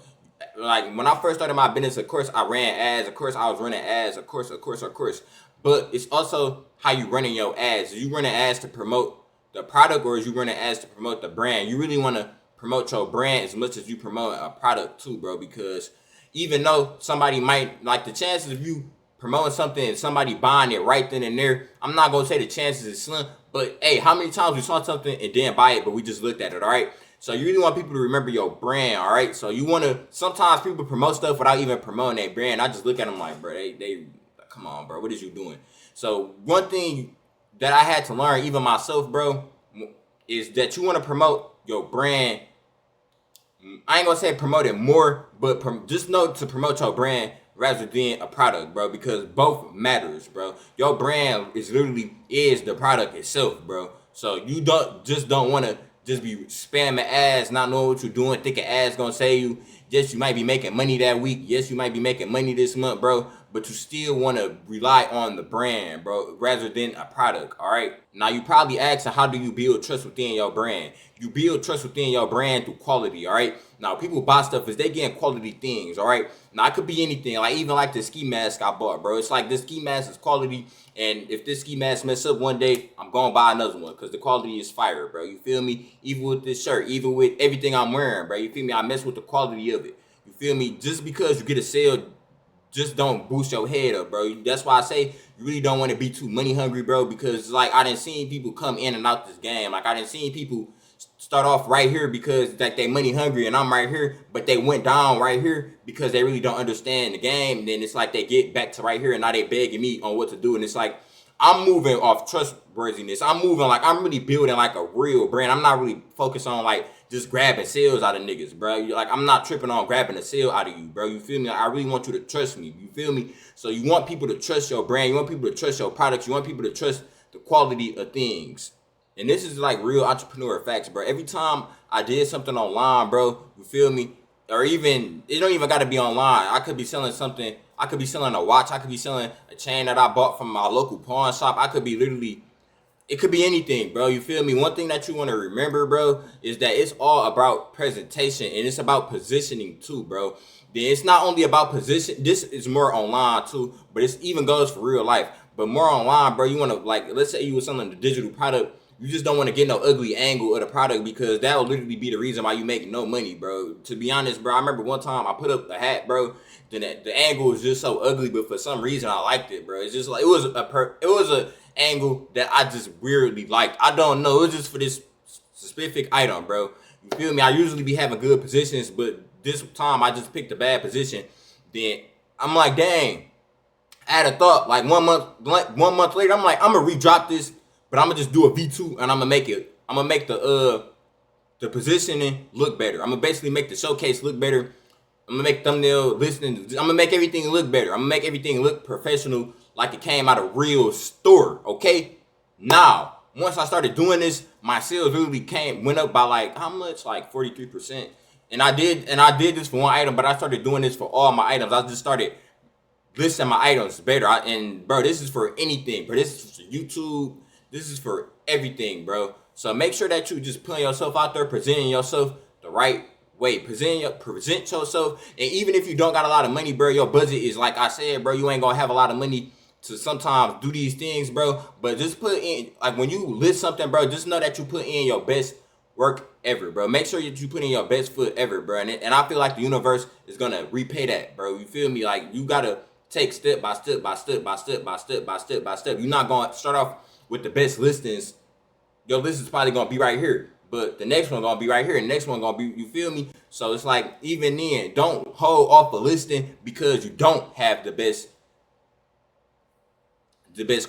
Like when I first started my business, of course I ran ads, of course I was running ads, of course, but it's also how you running your ads. Are you running ads to promote the product, or is you running ads to promote the brand? You really want to promote your brand as much as you promote a product too, bro, because even though somebody might, like, the chances of you promoting something and somebody buying it right then and there, I'm not gonna say the chances is slim, but hey, how many times we saw something and didn't buy it, but we just looked at it? All right, so you really want people to remember your brand. All right, so you want to, sometimes people promote stuff without even promoting their brand. I just look at them like, bro, they come on, bro, what is you doing? So one thing that I had to learn, even myself, bro, is that you want to promote your brand. I ain't gonna say promote it more, but just know to promote your brand rather than a product, bro, because both matters, bro. Your brand is the product itself, bro. So you don't want to just be spamming ads, not knowing what you're doing, thinking ads gonna save you. Yes, you might be making money that week. Yes, you might be making money this month, bro, but you still want to rely on the brand, bro, rather than a product. All right. Now you probably asking, how do you build trust within your brand? You build trust within your brand through quality. All right. Now people buy stuff is they getting quality things. All right. Now it could be anything, like even like the ski mask I bought, bro. It's like this ski mask is quality, and if this ski mask mess up one day, I'm gonna buy another one because the quality is fire, bro. You feel me? Even with this shirt, even with everything I'm wearing, bro. You feel me? I mess with the quality of it. You feel me? Just because you get a sale, just don't boost your head up, bro. That's why I say you really don't want to be too money hungry, bro, because like I done seen people come in and out this game. Like I done seen people start off right here because like they money hungry and I'm right here, but they went down right here because they really don't understand the game. And then it's like they get back to right here and now they begging me on what to do. And it's like I'm moving off trustworthiness. I'm moving like I'm really building like a real brand. I'm not really focused on like just grabbing sales out of niggas, bro. Like I'm not tripping on grabbing a sale out of you, bro. You feel me? Like, I really want you to trust me. You feel me? So you want people to trust your brand. You want people to trust your products. You want people to trust the quality of things. And this is like real entrepreneur facts, bro. Every time I did something online, bro, you feel me? Or even, it don't even got to be online. I could be selling something. I could be selling a watch. I could be selling a chain that I bought from my local pawn shop. I could be literally, it could be anything, bro. You feel me? One thing that you want to remember, bro, is that it's all about presentation and it's about positioning too, bro. Then it's not only about position. This is more online too, but it even goes for real life. But more online, bro, you want to, like, let's say you were selling a digital product. You just don't want to get no ugly angle of the product because that will literally be the reason why you make no money, bro. To be honest, bro, I remember one time I put up a hat, bro. Then the angle was just so ugly, but for some reason I liked it, bro. It's just like it was a angle that I just weirdly liked. I don't know. It was just for this specific item, bro. You feel me? I usually be having good positions, but this time I just picked a bad position. Then I'm like, dang. I had a thought like 1 month later. I'm like, I'm gonna redrop this. But I'm gonna just do a V2 and I'm gonna make the positioning look better. I'm gonna basically make the showcase look better. I'm gonna make thumbnail listening. I'm gonna make everything look better. I'm gonna make everything look professional, like it came out of real store. Okay. Now, once I started doing this, my sales really went up by like how much? Like 43%. And I did this for one item, but I started doing this for all my items. I just started listing my items better. And bro, this is for anything. Bro, this is for YouTube. This is for everything, bro. So make sure that you just putting yourself out there, presenting yourself the right way. Present yourself. And even if you don't got a lot of money, bro, your budget is, like I said, bro, you ain't gonna have a lot of money to sometimes do these things, bro. But just put in, like when you list something, bro, just know that you put in your best work ever, bro. Make sure that you put in your best foot ever, bro. And I feel like the universe is gonna repay that, bro. You feel me? Like you gotta take step by step by step by step by step by step by step. You're not gonna start off with the best listings. Your list is probably gonna be right here, but the next one gonna be right here, and the next one gonna be, you feel me? So it's like, even then, don't hold off a listing because you don't have the best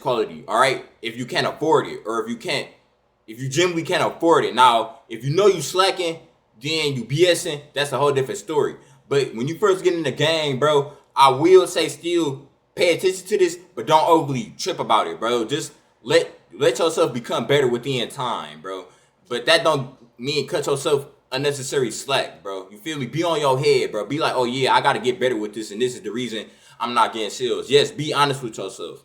quality. All right, if you can't afford it, or if you genuinely can't afford it. Now, if you know you slacking, then you BSing, that's a whole different story. But when you first get in the game, bro, I will say still pay attention to this, but don't overly trip about it, bro. Just let let yourself become better within time, bro. But that don't mean cut yourself unnecessary slack, bro. You feel me? Be on your head, bro. Be like, oh yeah, I gotta get better with this, and this is the reason I'm not getting sales. Yes, be honest with yourself.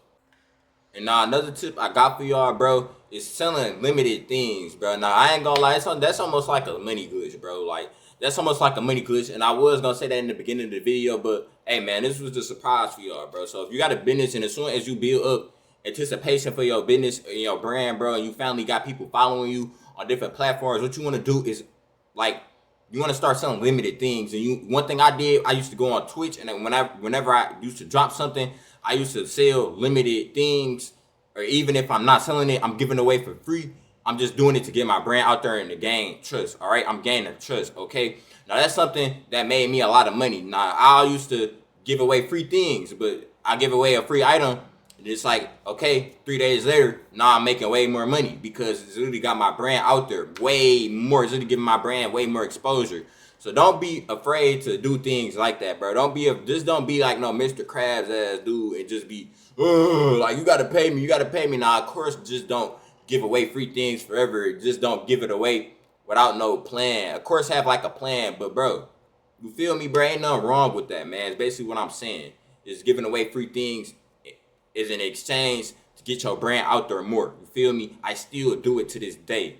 And now another tip I got for y'all, bro, is selling limited things, bro. Now I ain't gonna lie, that's almost like a money glitch, bro. Like that's almost like a money glitch. And I was gonna say that in the beginning of the video, but hey man, this was the surprise for y'all, bro. So if you got a business and as soon as you build up anticipation for your business and your brand, bro, and you finally got people following you on different platforms, what you wanna do is like you want to start selling limited things. And one thing I did, I used to go on Twitch, and whenever I used to drop something, I used to sell limited things. Or even if I'm not selling it, I'm giving it away for free. I'm just doing it to get my brand out there and to gain trust. All right, I'm gaining trust. Okay, now that's something that made me a lot of money. Now I used to give away free things, but I give away a free item. It's like, okay, 3 days later, now I'm making way more money because it's really got my brand out there way more. It's really giving my brand way more exposure. So don't be afraid to do things like that, bro. Don't be like no Mr. Krabs ass dude and just be, like you gotta pay me. Now, of course, just don't give away free things forever. Just don't give it away without no plan. Of course, have like a plan, but bro, you feel me, bro? Ain't nothing wrong with that, man. It's basically what I'm saying. Is giving away free things is an exchange to get your brand out there more. You feel me? I still do it to this day.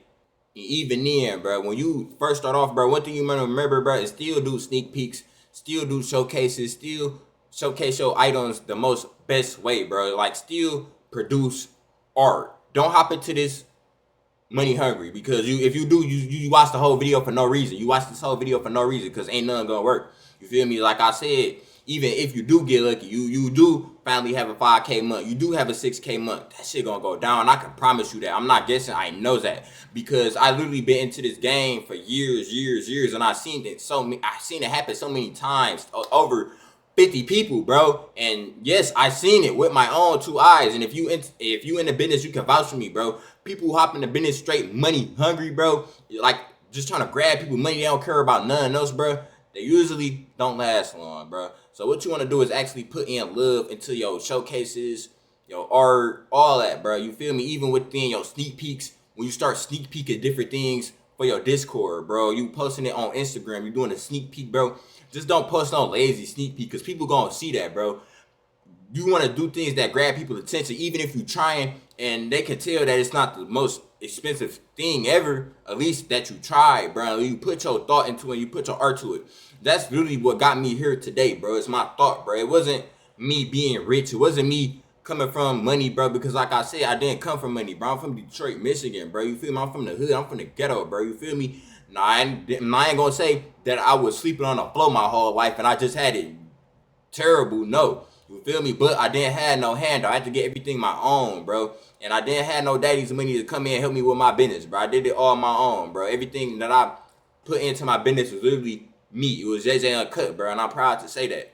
And even then, bro, when you first start off, bro, one thing you might remember, bro, is still do sneak peeks, still do showcases, still showcase your items the most best way, bro. Like, still produce art. Don't hop into this money hungry because if you do, you watch the whole video for no reason. You watch this whole video for no reason because ain't nothing gonna work. You feel me? Like I said, even if you do get lucky, you do finally have a 5K month, you do have a 6K month, that shit gonna go down. I can promise you that. I'm not guessing, I know that. Because I literally been into this game for years, and I've seen it happen so many times, over 50 people, bro. And yes, I seen it with my own 2 eyes. And if you in the business, you can vouch for me, bro. People who hop in the business straight money hungry, bro, like just trying to grab people money, they don't care about nothing else, bro. They usually don't last long, bro. So what you want to do is actually put in love into your showcases, your art, all that, bro. You feel me? Even within your sneak peeks, when you start sneak peeking different things for your Discord, bro. You posting it on Instagram, you're doing a sneak peek, bro. Just don't post no lazy sneak peek because people gonna see that, bro. You want to do things that grab people's attention, even if you're trying and they can tell that it's not the most expensive thing ever, at least that you tried, bro. You put your thought into it, you put your art to it. That's really what got me here today, bro. It's my thought, bro. It wasn't me being rich. It wasn't me coming from money, bro, because like I said, I didn't come from money, bro. I'm from Detroit, Michigan, bro. You feel me? I'm from the hood. I'm from the ghetto, bro. You feel me? Nah, I ain't gonna say that I was sleeping on the floor my whole life and I just had it terrible. No. You feel me? But I didn't have no handle. I had to get everything my own, bro. And I didn't have no daddy's money to come in and help me with my business, bro. I did it all my own, bro. Everything that I put into my business was literally me. It was JJ Uncut, bro. And I'm proud to say that.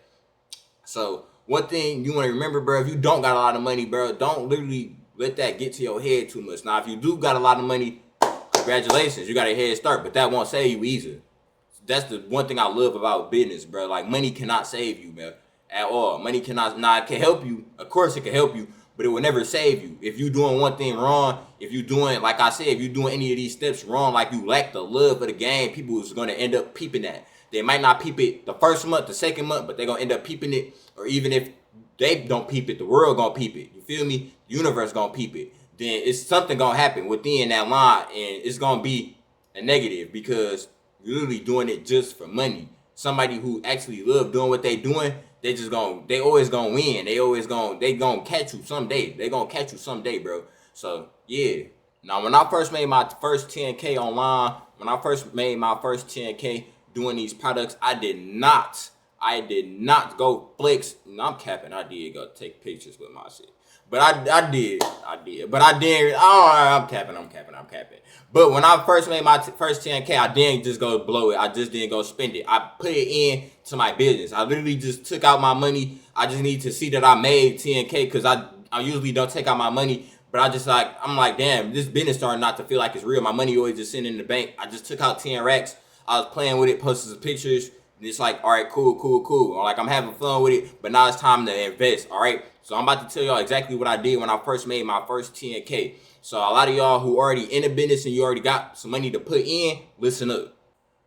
So one thing you want to remember, bro, if you don't got a lot of money, bro, don't literally let that get to your head too much. Now, if you do got a lot of money, congratulations. You got a head start, but that won't save you either. That's the one thing I love about business, bro. Like, money cannot save you, man. At all. Money cannot, it can help you. Of course it can help you, but it will never save you. If you doing one thing wrong, if you doing, like I said, if you doing any of these steps wrong, like you lack the love of the game, people is going to end up peeping that. They might not peep it the first month, the second month, but they're going to end up peeping it. Or even if they don't peep it, the world going to peep it. You feel me? The universe going to peep it. Then it's something going to happen within that line, and it's going to be a negative because you're literally doing it just for money. Somebody who actually love doing what they doing, they always gonna win. They gonna catch you someday. They gonna catch you someday, bro. So yeah. Now when I first made my first 10K online, when I first made my first 10K doing these products, I did not go flex. No, I'm capping. I did go take pictures with my shit. But I did. But I didn't. Oh, I'm capping. But when I first made my first 10K, I didn't just go blow it. I just didn't go spend it. I put it in to my business. I literally just took out my money. I just need to see that I made 10K because I usually don't take out my money. But I'm like, damn, this business starting not to feel like it's real. My money always just sitting in the bank. I just took out 10 racks. I was playing with it, posted some pictures, And it's like, all right, cool. Like, I'm having fun with it, but now it's time to invest, all right? So I'm about to tell y'all exactly what I did when I first made my first 10K. So a lot of y'all who already in the business and you already got some money to put in, listen up.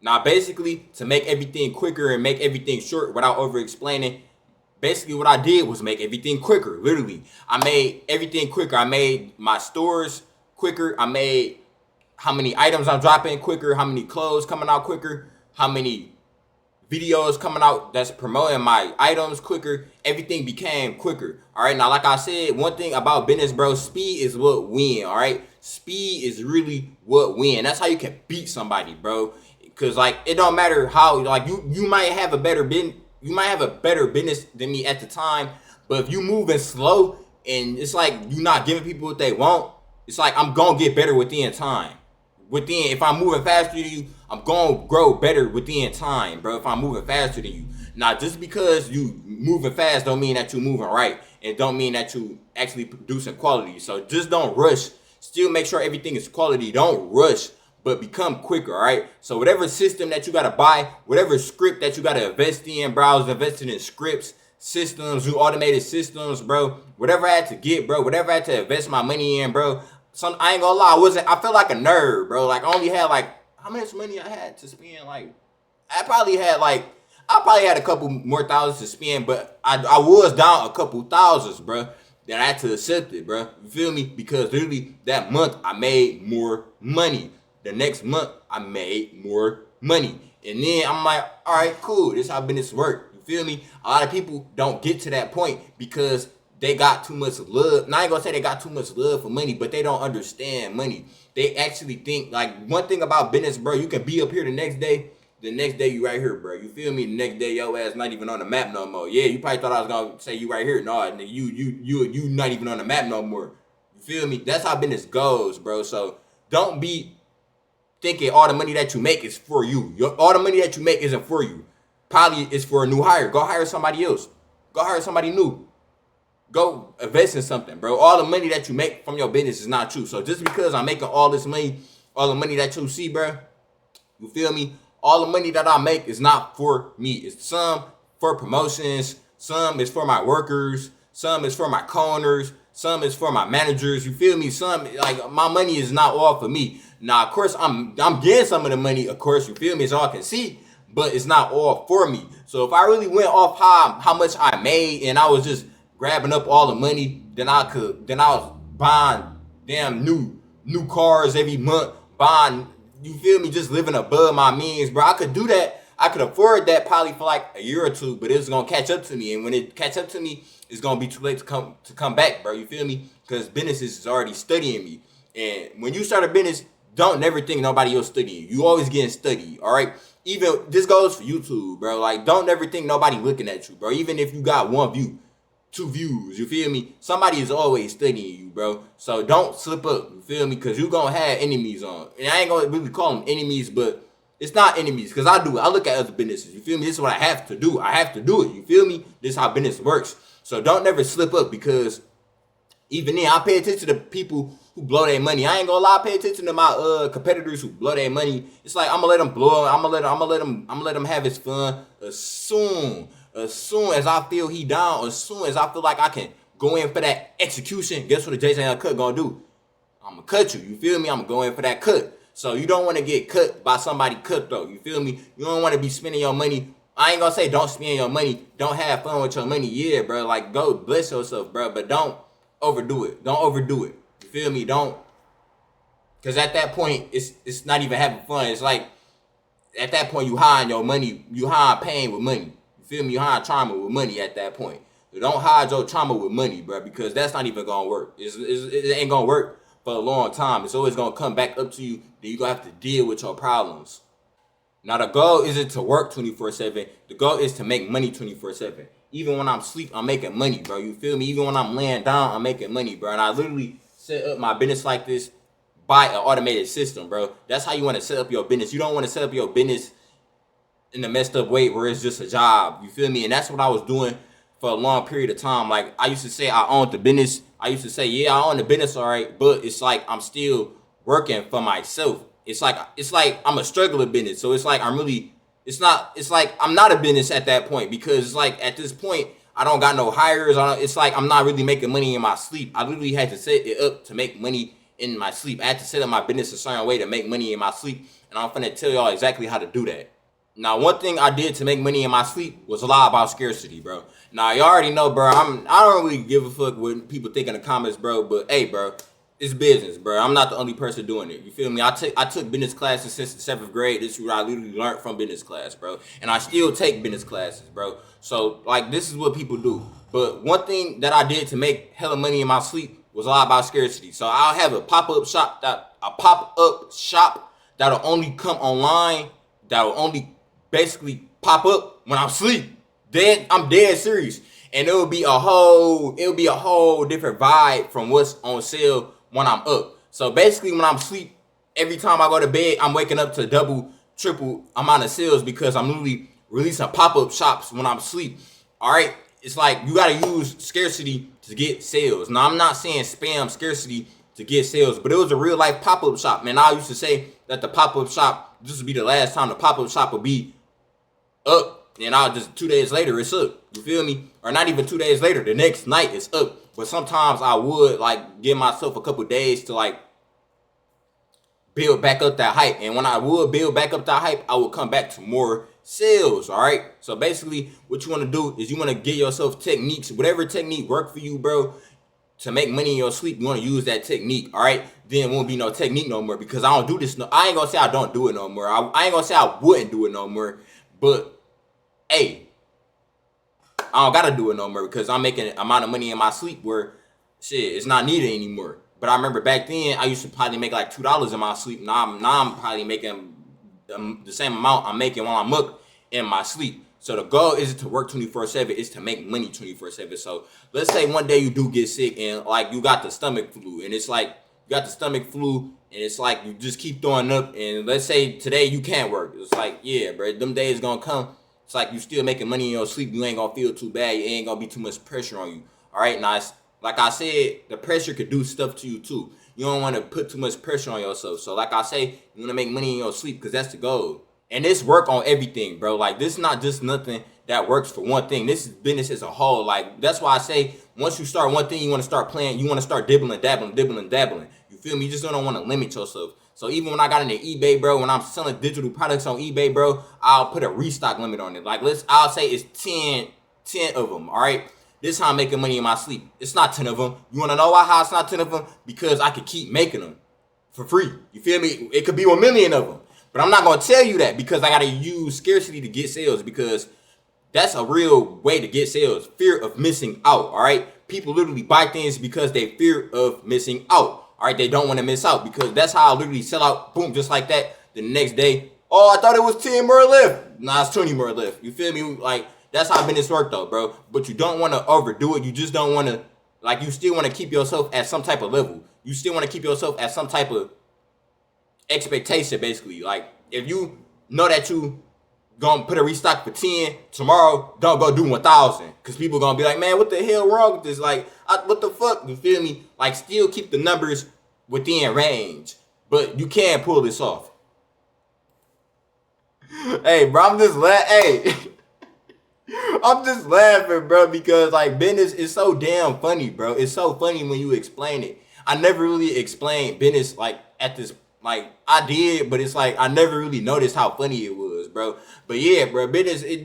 Now, basically, to make everything quicker and make everything short without over-explaining, basically what I did was make everything quicker, literally. I made everything quicker. I made my stores quicker. I made how many items I'm dropping quicker, how many clothes coming out quicker, how many videos coming out that's promoting my items quicker. Everything became quicker. All right. Now, like I said, one thing about business, bro, speed is what win. All right. Speed is really what win. That's how you can beat somebody, bro. Cause like it don't matter how like you might have a better business than me at the time, but if you moving slow and it's like you not giving people what they want, it's like I'm gonna get better within time. If I'm moving faster than you, I'm gonna grow better within time, bro. If I'm moving faster than you. Now, just because you moving fast don't mean that you moving right. And don't mean that you actually producing quality. So just don't rush. Still make sure everything is quality. Don't rush, but become quicker, all right? So whatever system that you gotta buy, whatever script that you gotta invest in, bro, I was investing in scripts, systems, new automated systems, bro. Whatever I had to get, bro, whatever I had to invest my money in, bro. I ain't gonna lie, I felt like a nerd, bro. Like I only had like, how much money I had to spend? Like, I probably had a couple more thousands to spend, but I was down a couple thousands, bro. That I had to accept it, bro. You feel me? Because literally that month I made more money. The next month I made more money. And then I'm like, all right, cool. This is how business work. You feel me? A lot of people don't get to that point because they got too much love. Now I ain't gonna say they got too much love for money, but they don't understand money. They actually think, like, one thing about business, bro, you can be up here the next day you right here, bro. You feel me? The next day your ass not even on the map no more. Yeah, you probably thought I was gonna say you right here. No, you not even on the map no more. You feel me? That's how business goes, bro. So don't be thinking all the money that you make is for you. All the money that you make isn't for you. Probably it's for a new hire. Go hire somebody else. Go hire somebody new. Go invest in something, bro. All the money that you make from your business is not true. So just because I'm making all this money, all the money that you see, bro, you feel me? All the money that I make is not for me. It's some for promotions, some is for my workers, some is for my co-owners, some is for my managers. You feel me? Some, like, my money is not all for me. Now, of course, I'm getting some of the money, of course, you feel me? It's all I can see, but it's not all for me. So if I really went off how much I made and I was just grabbing up all the money, then I was buying damn new cars every month, buying, you feel me, just living above my means, bro. I could do that. I could afford that probably for like a year or two, but it's gonna catch up to me. And when it catch up to me, it's gonna be too late to come back, bro. You feel me? Because business is already studying me. And when you start a business, don't never think nobody else studying you. You always getting studied, all right? Even this goes for YouTube, bro. Like, don't never think nobody looking at you, bro. Even if you got 1 view, 2 views, you feel me? Somebody is always studying you, bro. So don't slip up, you feel me? Because you gonna have enemies on. And I ain't gonna really call them enemies, but it's not enemies, because I look at other businesses, you feel me? This is what I have to do. I have to do it, you feel me? This is how business works. So don't never slip up, because even then, I pay attention to people who blow their money. I ain't gonna lie, I pay attention to my competitors who blow their money. It's like, I'm gonna let them blow it. I'm gonna let them have his fun as soon as I feel he down, as soon as I feel like I can go in for that execution. Guess what the Jason cut gonna do? I'm gonna cut you. You feel me? I'm gonna go in for that cut. So you don't want to get cut by somebody cutthroat. You feel me? You don't want to be spending your money. I ain't gonna say don't spend your money. Don't have fun with your money. Yeah, bro. Like, go bless yourself, bro. But don't overdo it. Don't overdo it. You feel me? Don't. Because at that point, it's not even having fun. It's like, at that point, you high on your money. You high on pain with money. You feel me? You high on trauma with money at that point. So don't hide your trauma with money, bro, because that's not even gonna work. It ain't gonna work for a long time. It's always gonna come back up to you. Then you're gonna have to deal with your problems. Now, the goal isn't to work 24/7. The goal is to make money 24/7. Even when I'm asleep, I'm making money, bro. You feel me? Even when I'm laying down, I'm making money, bro. And I literally set up my business like this by an automated system, bro. That's how you want to set up your business. You don't want to set up your business in a messed up way where it's just a job. You feel me? And that's what I was doing for a long period of time. Like, I used to say I owned the business. I used to say, yeah, I own the business, all right, but it's like I'm still working for myself. It's like I'm a struggling business. So it's like It's like I'm not a business at that point, because it's like at this point I don't got no hires. It's like I'm not really making money in my sleep. I literally had to set it up to make money in my sleep. I had to set up my business a certain way to make money in my sleep, and I'm finna tell y'all exactly how to do that. Now, one thing I did to make money in my sleep was a lot about scarcity, bro. Now, you already know, bro, I don't really give a fuck what people think in the comments, bro. But hey, bro, it's business, bro. I'm not the only person doing it. You feel me? I took business classes since the 7th grade. This is what I literally learned from business class, bro. And I still take business classes, bro. So, like, this is what people do. But one thing that I did to make hella money in my sleep was a lot about scarcity. So I'll have a pop-up shop that'll only come online, that'll only basically pop up when I'm asleep. I'm dead serious. And it'll be a whole different vibe from what's on sale when I'm up. So basically when I'm asleep, every time I go to bed, I'm waking up to double, triple amount of sales, because I'm literally releasing pop-up shops when I'm asleep. All right. It's like you gotta use scarcity to get sales. Now, I'm not saying spam scarcity to get sales, but it was a real life pop-up shop, man. I used to say that the pop-up shop, this would be the last time the pop-up shop would be up, and I'll just 2 days later it's up. You feel me? Or not even 2 days later, the next night it's up. But sometimes I would like give myself a couple days to like build back up that hype. And when I would build back up that hype, I would come back to more sales. All right. So basically what you want to do is you want to get yourself techniques, whatever technique work for you, bro, to make money in your sleep. You want to use that technique. All right. Then it won't be no technique no more, because I don't do this. I ain't gonna say I don't do it no more. I ain't gonna say I wouldn't do it no more, but hey, I don't gotta do it no more, because I'm making an amount of money in my sleep where shit, it's not needed anymore. But I remember back then I used to probably make like $2 in my sleep. Now I'm probably making the same amount I'm making while I'm up in my sleep. So the goal isn't to work 24/7, it's to make money 24/7. So let's say one day you do get sick and like you got the stomach flu, and it's like you got the stomach flu and it's like you just keep throwing up, and let's say today you can't work. It's like, yeah, bro, them days gonna come. It's like you still making money in your sleep. You ain't gonna feel too bad. It ain't gonna be too much pressure on you. All right, nice. Like I said, the pressure could do stuff to you too. You don't want to put too much pressure on yourself. So like I say, you want to make money in your sleep, because that's the goal. And this work on everything, bro. Like, this is not just nothing that works for one thing. This is business as a whole. Like, that's why I say once you start one thing, you want to start playing. You want to start dibbling, dabbling. You feel me? You just don't want to limit yourself. So even when I got into eBay, bro, when I'm selling digital products on eBay, bro, I'll put a restock limit on it. Like, I'll say it's 10 of them, all right? This is how I'm making money in my sleep. It's not 10 of them. You want to know how it's not 10 of them? Because I could keep making them for free. You feel me? It could be 1 million of them. But I'm not going to tell you that, because I got to use scarcity to get sales, because that's a real way to get sales. Fear of missing out, all right? People literally buy things because they fear of missing out, all right? They don't want to miss out, because that's how I literally sell out, boom, just like that. The next day, oh, I thought it was 10 more left. Nah, it's 20 more left. You feel me? Like, that's how business work though, bro. But you don't want to overdo it. You just don't want to, like, you still want to keep yourself at some type of level. You still want to keep yourself at some type of expectation, basically. Like, if you know that you gonna put a restock for 10 tomorrow, don't go do 1,000, because people gonna be like, man, what the hell wrong with this? Like, what the fuck? You feel me? Like, still keep the numbers within range, but you can pull this off. Hey, bro, I'm just I'm just laughing, bro, because like business is so damn funny, bro. It's so funny when you explain it. I never really explained business like at this, like I did, but it's like I never really noticed how funny it was, bro. But yeah, bro, business it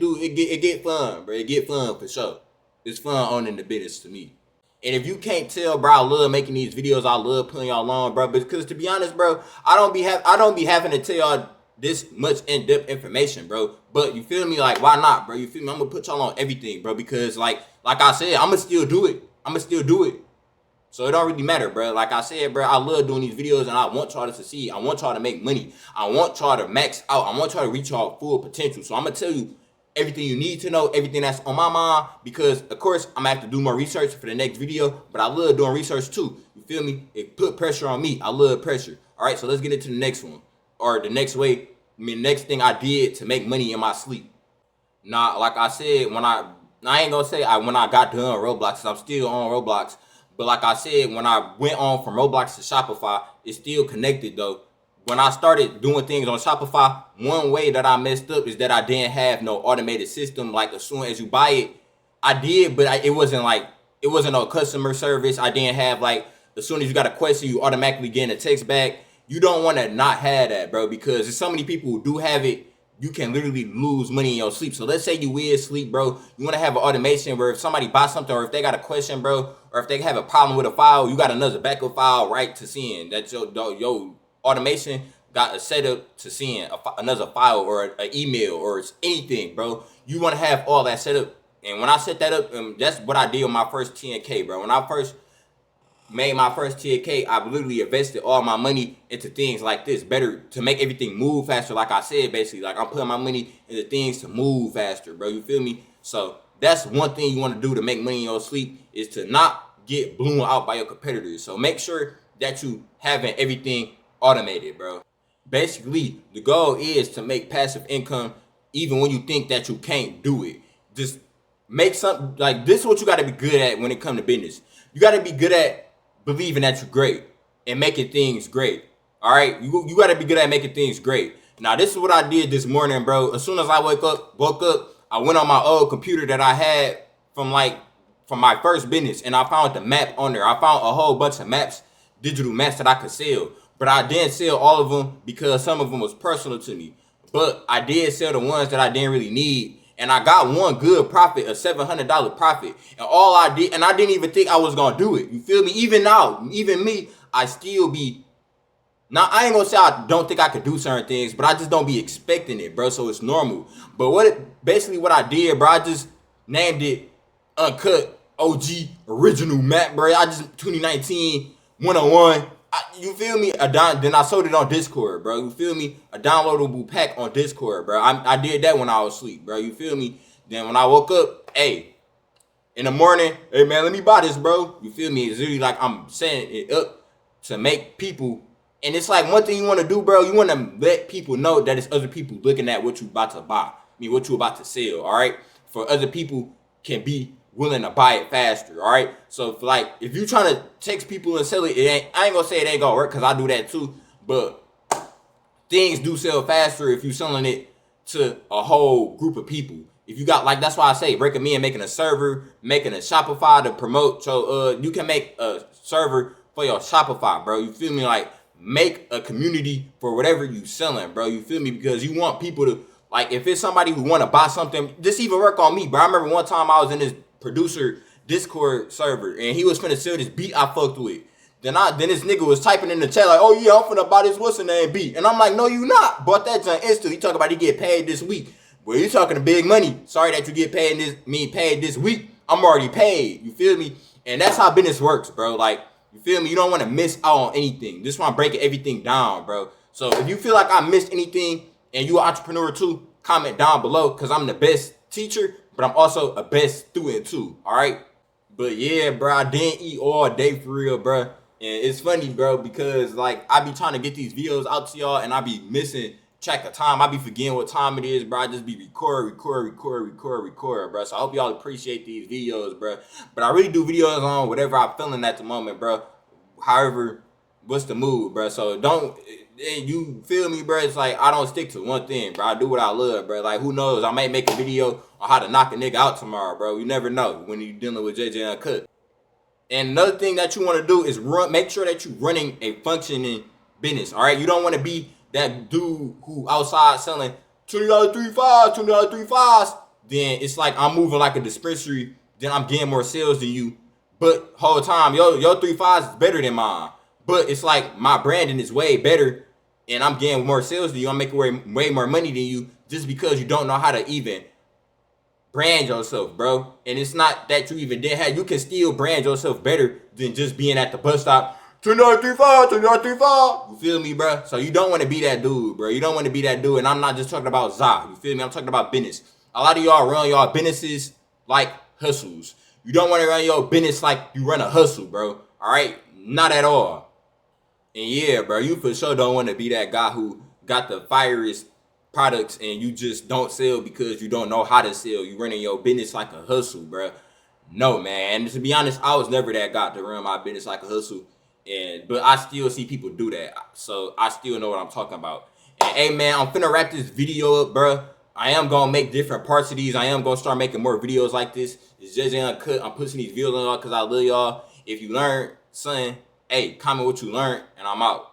get fun, bro. It get fun for sure. It's fun owning the business to me. And if you can't tell, bro, I love making these videos. I love putting y'all on, bro. Because to be honest, bro, I don't be having to tell y'all this much in-depth information, bro. But you feel me? Like, why not, bro? You feel me? I'm gonna put y'all on everything, bro, because like I said, I'm gonna still do it. So it don't really matter, bro. Like I said, bro, I love doing these videos, and I want y'all to succeed. I want y'all to make money. I want y'all to max out. I want y'all to reach y'all full potential. So I'm gonna tell you everything you need to know, everything that's on my mind, because of course I'm gonna have to do more research for the next video, but I love doing research too. You feel me? It put pressure on me. I love pressure. All right, so let's get into the next one. Or the next next thing I did to make money in my sleep. Now, like I said, when I ain't gonna say when I got done Roblox, 'cause I'm still on Roblox, but like I said, when I went on from Roblox to Shopify, it's still connected though. when I started doing things on Shopify, one way that I messed up is that I didn't have no automated system. Like as soon as you buy it, I did, but it wasn't no customer service. I didn't have like, as soon as you got a question, you automatically get a text back. You don't want to not have that, bro, because there's so many people who do have it. You can literally lose money in your sleep. So let's say you is sleep, bro. You want to have an automation where if somebody buys something or if they got a question, bro, or if they have a problem with a file, you got another backup file right to seeing. That your automation got a setup to seeing another file or an email or it's anything, bro. You want to have all that set up. And when I set that up, that's what I did on my first 10K, bro. When I first made my first 10K, I literally invested all my money into things like this, better to make everything move faster. Like I said, basically, like I'm putting my money into things to move faster, bro. You feel me? So that's one thing you want to do to make money in your sleep, is to not get blown out by your competitors. So make sure that you having everything automated, bro. Basically, the goal is to make passive income even when you think that you can't do it. Just make something like this. Is what you got to be good at when it comes to business. You got to be good at believing that you're great and making things great. All right, you got to be good at making things great. Now, this is what I did this morning, bro. As soon as I woke up, I went on my old computer that I had from my first business, and I found the map on there. I found a whole bunch of maps, digital maps that I could sell, but I didn't sell all of them because some of them was personal to me. But I did sell the ones that I didn't really need. And I got one good profit, a $700 profit. And all I did, and I didn't even think I was going to do it. You feel me? Even now, even me, I still be, now I ain't going to say I don't think I could do certain things, but I just don't be expecting it, bro. So it's normal. But basically what I did, bro, I just named it Uncut OG Original Map, bro. I just 2019 101. You feel me? Then I sold it on Discord, bro. You feel me? A downloadable pack on Discord, bro. I did that when I was asleep, bro. You feel me? Then when I woke up, hey, in the morning, hey man, let me buy this, bro. You feel me? It's really like I'm setting it up to make people. And it's like one thing you want to do, bro. You want to let people know that it's other people looking at what you about to buy. I mean, what you about to sell, all right? For other people can be willing to buy it faster, all right? So if you trying to text people and sell it, I ain't gonna say it ain't gonna work, because I do that too, but things do sell faster if you selling it to a whole group of people. If you got, like, that's why I say recommend making a server, making a Shopify to promote. So you can make a server for your Shopify, bro. You feel me? Like, make a community for whatever you selling, bro. You feel me? Because you want people to, like, if it's somebody who want to buy something, this even work on me, bro. I remember one time I was in this producer Discord server and he was finna sell this beat I fucked with. Then this nigga was typing in the chat like, oh yeah, I'm finna buy this what's the name beat. And I'm like, no, you not. Bought that junk instantly. He talking about he get paid this week. Well, you talking to big money. Sorry that you get paid this week. I'm already paid. You feel me? And that's how business works, bro. Like, you feel me? You don't want to miss out on anything. This one breaking everything down, bro. So if you feel like I missed anything and you an entrepreneur too, comment down below, because I'm the best teacher, but I'm also a best student too, all right? But yeah, bro, I didn't eat all day for real, bro. And it's funny, bro, because like I be trying to get these videos out to y'all and I be missing track of time. I be forgetting what time it is, bro. I just be record, bro. So I hope y'all appreciate these videos, bro. But I really do videos on whatever I'm feeling at the moment, bro. However, what's the mood, bro? So you feel me, bro? It's like I don't stick to one thing, bro. I do what I love, bro. Like, who knows? I might make a video on how to knock a nigga out tomorrow, bro. You never know when you're dealing with JJ Uncut. And another thing that you want to do is make sure that you're running a functioning business, all right? You don't want to be that dude who outside selling $20 $3.5, then it's like I'm moving like a dispensary, then I'm getting more sales than you. But whole time, your 3.5 is better than mine. But it's like my branding is way better and I'm getting more sales than you. I'm making way more money than you just because you don't know how to even brand yourself, bro. And it's not that you even didn't have, you can still brand yourself better than just being at the bus stop. $2.35. You feel me, bro? So you don't want to be that dude, bro. You don't want to be that dude. And I'm not just talking about Za. You feel me? I'm talking about business. A lot of y'all run y'all businesses like hustles. You don't want to run your business like you run a hustle, bro. All right? Not at all. And yeah, bro, you for sure don't want to be that guy who got the fierest products and you just don't sell because you don't know how to sell. You running your business like a hustle, bro. No, man. And to be honest, I was never that guy to run my business like a hustle. But I still see people do that. So I still know what I'm talking about. And hey man, I'm finna wrap this video up, bro. I am gonna make different parts of these. I am gonna start making more videos like this. It's JJ Uncut. I'm pushing these videos on y'all because I love y'all. If you learn, son, hey, comment what you learned, and I'm out.